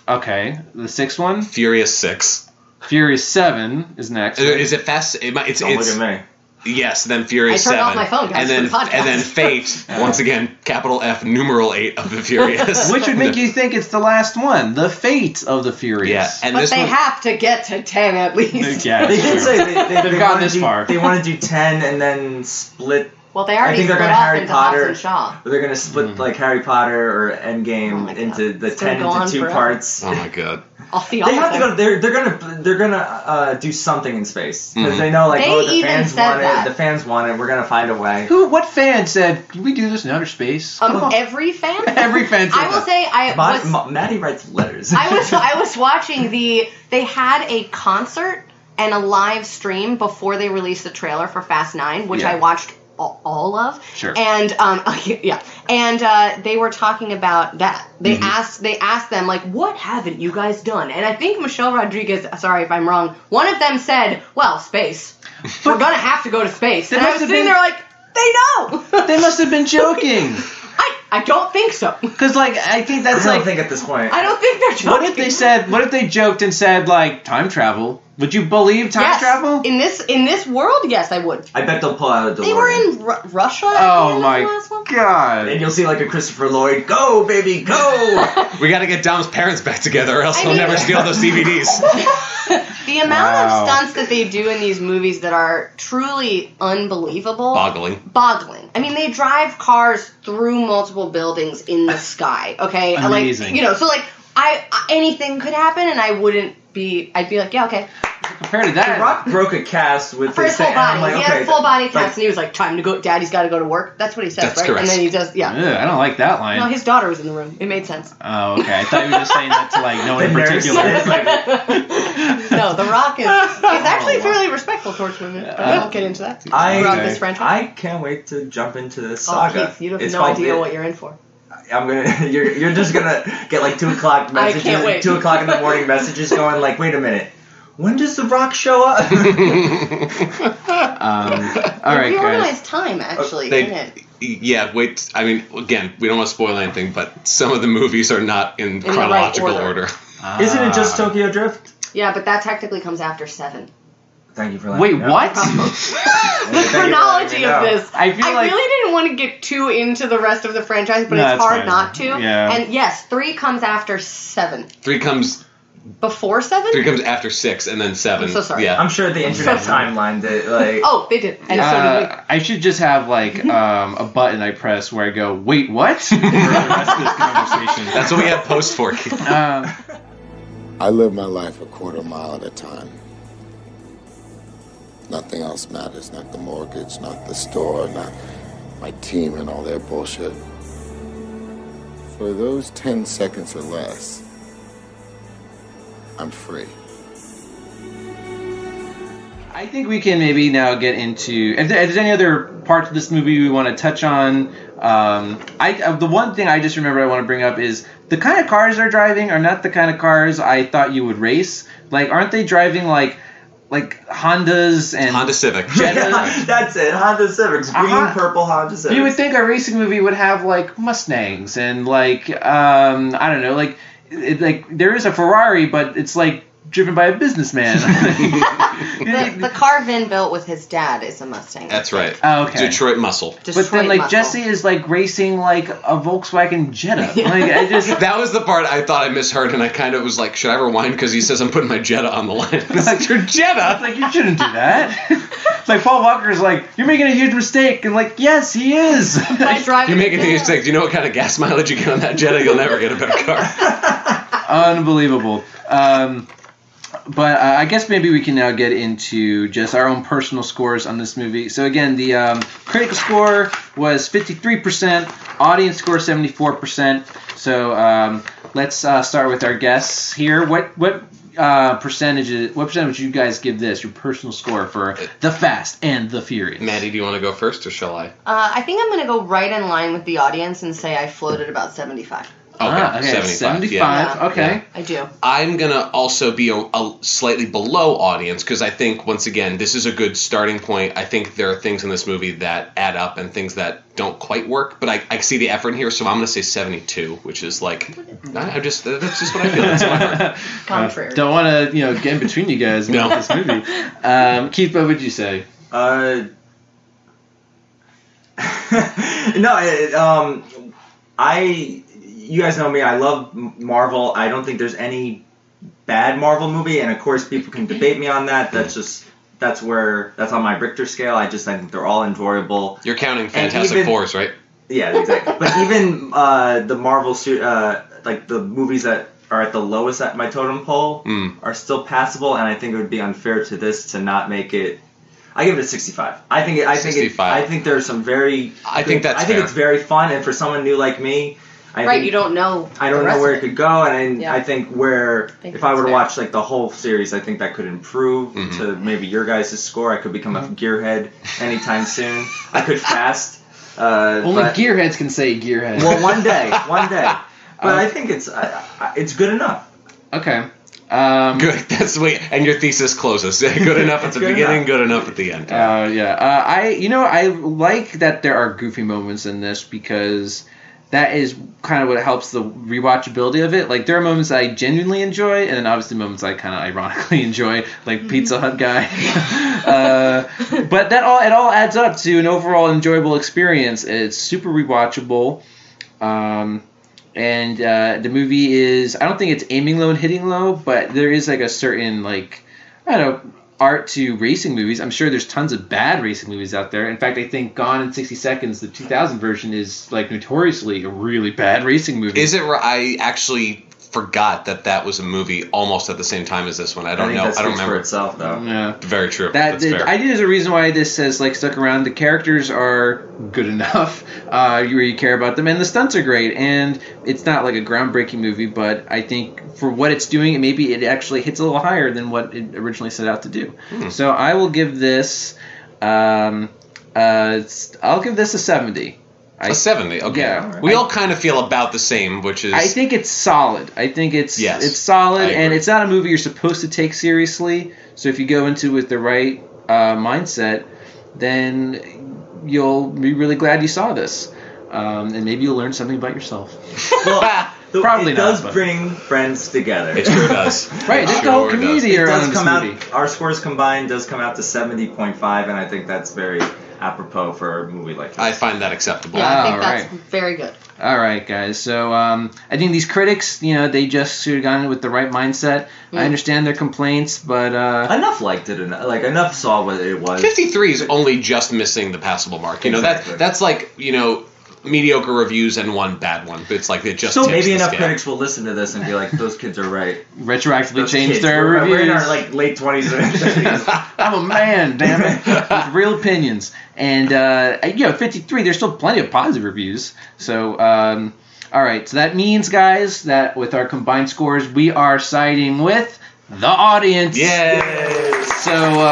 Okay. The sixth one? Furious 6. Furious 7 is next. Right? Is it Fast? Don't look at me. Yes, then Furious 7. I turned off my phone, guys, and for the podcast. then Fate, once again, capital F, numeral 8 of the Furious. Which would make you think it's the last one, the Fate of the Furious. Yeah, and but they have to get to 10 at least. Yeah, they did say they've gotten this far. They want to do 10 and then split. Well, they already split off Harry into Potter. Hobbs and Shaw. They're going to split like Harry Potter or Endgame into the 10 into 2 parts. Oh my god. I'll see all They have to them. go. They're gonna do something in space because they know like the fans want it. The fans want it. We're gonna find a way. What fan said? Can we do this in outer space? Every fan. Every fan. Said I will say Maddie writes letters. I was watching they had a concert and a live stream before they released the trailer for Fast 9, which I watched all of. Sure. And and they were talking about that. They asked them like, what haven't you guys done? And I think Michelle Rodriguez, sorry if I'm wrong, one of them said, well, space. We're gonna have to go to space. And I was sitting there like, they know. They must have been joking. I don't think so. Because I think that's I don't think at this point. I don't think they're joking. What if they joked and said like time travel? Would you believe time travel? In this world, yes, I would. I bet they'll pull out a DeLorean. They were in Russia. Oh my god! And you'll see like a Christopher Lloyd, go baby, go! We got to get Dom's parents back together, or else he'll never steal those DVDs. The amount of stunts that they do in these movies that are truly unbelievable. Boggling. I mean, they drive cars through multiple buildings in the sky. Okay, amazing. Anything could happen, and I'd be like, yeah, okay. Compared to that, The Rock broke a cast with for his full body. Like, he had a full body cast, and he was like, "Time to go. Daddy's got to go to work." That's what he says, That's right? correct. And then he does, yeah. Ugh, I don't like that line. No, his daughter was in the room. It made sense. Oh, okay. I thought you were just saying that to like no one in particular. No, The Rock is actually fairly respectful towards women. But we won't get into that. This franchise. I can't wait to jump into this saga. Keith, you have no idea what you're in for. You're just gonna get like 2 o'clock messages. I can't wait. 2 o'clock in the morning messages going like, wait a minute. When does The Rock show up? All right, reorganized time, actually, isn't it? Yeah, wait. I mean, again, we don't want to spoil anything, but some of the movies are not in chronological right order. Isn't it just Tokyo Drift? Yeah, but that technically comes after 7. Thank you for letting me know. What? The chronology of this. I really didn't want to get too into the rest of the franchise, but it's hard not to. Yeah. And yes, 3 comes after 7. 3 comes before 7? 3 comes after 6, and then 7. I'm so sorry. Yeah. I'm sure the internet timeline did. Like, oh, they did. And so did we. I should just have like a button I press where I go, wait, what? For the rest of this conversation. That's what we have post for. I live my life a quarter mile at a time. Nothing else matters. Not the mortgage, not the store, not my team and all their bullshit. For those 10 seconds or less, I'm free. I think we can maybe now get into if there's any other parts of this movie we want to touch on. The one thing I just remember I want to bring up is the kind of cars they're driving are not the kind of cars I thought you would race. Like, aren't they driving like Hondas and Honda Civic? Yeah, that's it. Honda Civics, green, purple Honda Civics. You would think a racing movie would have like Mustangs and like I don't know, like there is a Ferrari, but it's like driven by a businessman. The car Vin built with his dad is a Mustang. That's right. Oh, okay. Detroit Muscle. But then, like, Jesse is, like, racing, like, a Volkswagen Jetta. Yeah. Like, I just... That was the part I thought I misheard, and I kind of was like, should I rewind? Because he says I'm putting my Jetta on the line. It's like, your Jetta? It's like, you shouldn't do that. It's like, Paul Walker's like, you're making a huge mistake. And, like, yes, he is. You're making a huge mistake. Do you know what kind of gas mileage you get on that Jetta? You'll never get a better car. Unbelievable. But I guess maybe we can now get into just our own personal scores on this movie. So again, the critical score was 53%, audience score 74%. So let's start with our guests here. What percentage would you guys give this, your personal score for The Fast and the Furious? Maddie, do you want to go first, or shall I? I think I'm going to go right in line with the audience and say I floated about 75. Okay, 75. Yeah. Okay. Yeah, I do. I'm going to also be a slightly below audience because I think, once again, this is a good starting point. I think there are things in this movie that add up and things that don't quite work, but I see the effort in here, so I'm going to say 72, which is like, that's just what I feel. That's my heart. Contrary. Don't want to, get in between you guys with this movie. Keith, what would you say? You guys know me. I love Marvel. I don't think there's any bad Marvel movie, and of course, people can debate me on that. That's on my Richter scale. I think they're all enjoyable. You're counting Fantastic Fours, right? Yeah, exactly. But even the Marvel, like the movies that are at the lowest at my totem pole, are still passable, and I think it would be unfair to this to not make it. I give it a 65. I think there's some very. I think it's very fun, and for someone new like me. You don't know. I don't know where it could go, and I think if I were to fair. watch like the whole series, I think that could improve to maybe your guys' score. I could become a gearhead anytime soon. I could fast. Only gearheads can say gearhead. Well, one day. But I think it's good enough. Okay. Good. That's the way. And your thesis closes. Good enough at the beginning. Good enough at the end. I like that there are goofy moments in this because. That is kind of what helps the rewatchability of it. Like, there are moments I genuinely enjoy, and then obviously moments I kind of ironically enjoy, like Pizza Hut guy. But it all adds up to an overall enjoyable experience. It's super rewatchable. And the movie is, I don't think it's aiming low and hitting low, but there is like a certain, like, I don't know, art to racing movies. I'm sure there's tons of bad racing movies out there. In fact, I think Gone in 60 Seconds, the 2000 version, is like notoriously a really bad racing movie. Is it? I actually forgot that was a movie almost at the same time as this one. I don't know. I don't remember for itself though. Yeah, very true. That's fair. I think there's a reason why this has like stuck around. The characters are good enough. You care about them, and the stunts are great. And it's not like a groundbreaking movie, but I think for what it's doing, maybe it actually hits a little higher than what it originally set out to do. So I will give this. I'll give this a 70. A 70, okay. Yeah. We all kind of feel about the same, which is... I think it's solid. I think it's solid, and it's not a movie you're supposed to take seriously. So if you go into it with the right mindset, then you'll be really glad you saw this. And maybe you'll learn something about yourself. Well, Probably it does not, bring friends together. It sure does. Right, there's the whole community around this movie. Our scores combined does come out to 70.5, and I think that's very apropos for a movie like this. I find that acceptable. Yeah, I think that's very good. All right, guys. So I think these critics, they just should have gone in with the right mindset. I understand their complaints, but enough liked it. Enough saw what it was. 53 is only just missing the passable mark. That's like mediocre reviews and one bad one. It's like it just. So maybe enough scale. critics will listen to this and be like, "Those kids are right." Retroactively change their reviews. We're in our late 20s and 30s. I'm a man, damn it, with real opinions. And 53. There's still plenty of positive reviews. So, all right. So that means, guys, that with our combined scores, we are siding with the audience. Yay! So,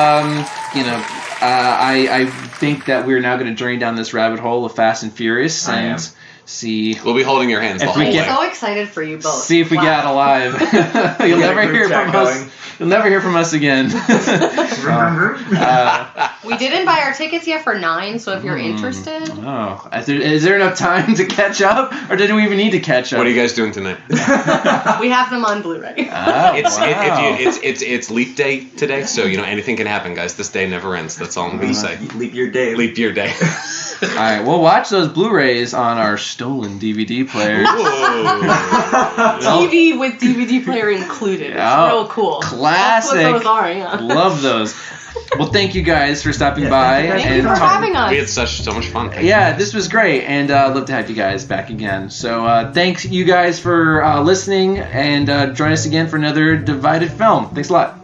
I think that we're now going to drain down this rabbit hole of Fast and Furious and see. We'll be holding your hands the If whole we I'm get- way. so excited for you both. See if we Wow. get alive. You'll Get a never group hear chat from us. going. You'll never hear from us again. We didn't buy our tickets yet for 9, so if you're interested, Oh, is there enough time to catch up, or did we even need to catch up? What are you guys doing tonight? we have them on Blu-ray. Oh, It's wow. it's leap day today, so anything can happen, guys. This day never ends. That's all I'm gonna say. Leap year day. Leap year day. All right, we'll watch those Blu-rays on our stolen DVD player. TV with DVD player included. It's Oh, real cool. classic. That's what those are, yeah. Love those. Well, thank you guys for stopping by. Thank and you for having us. We had so much fun. Thank you. Yeah, this was great, and I'd love to have you guys back again. So thanks you guys for listening, and join us again for another Divided Film. Thanks a lot.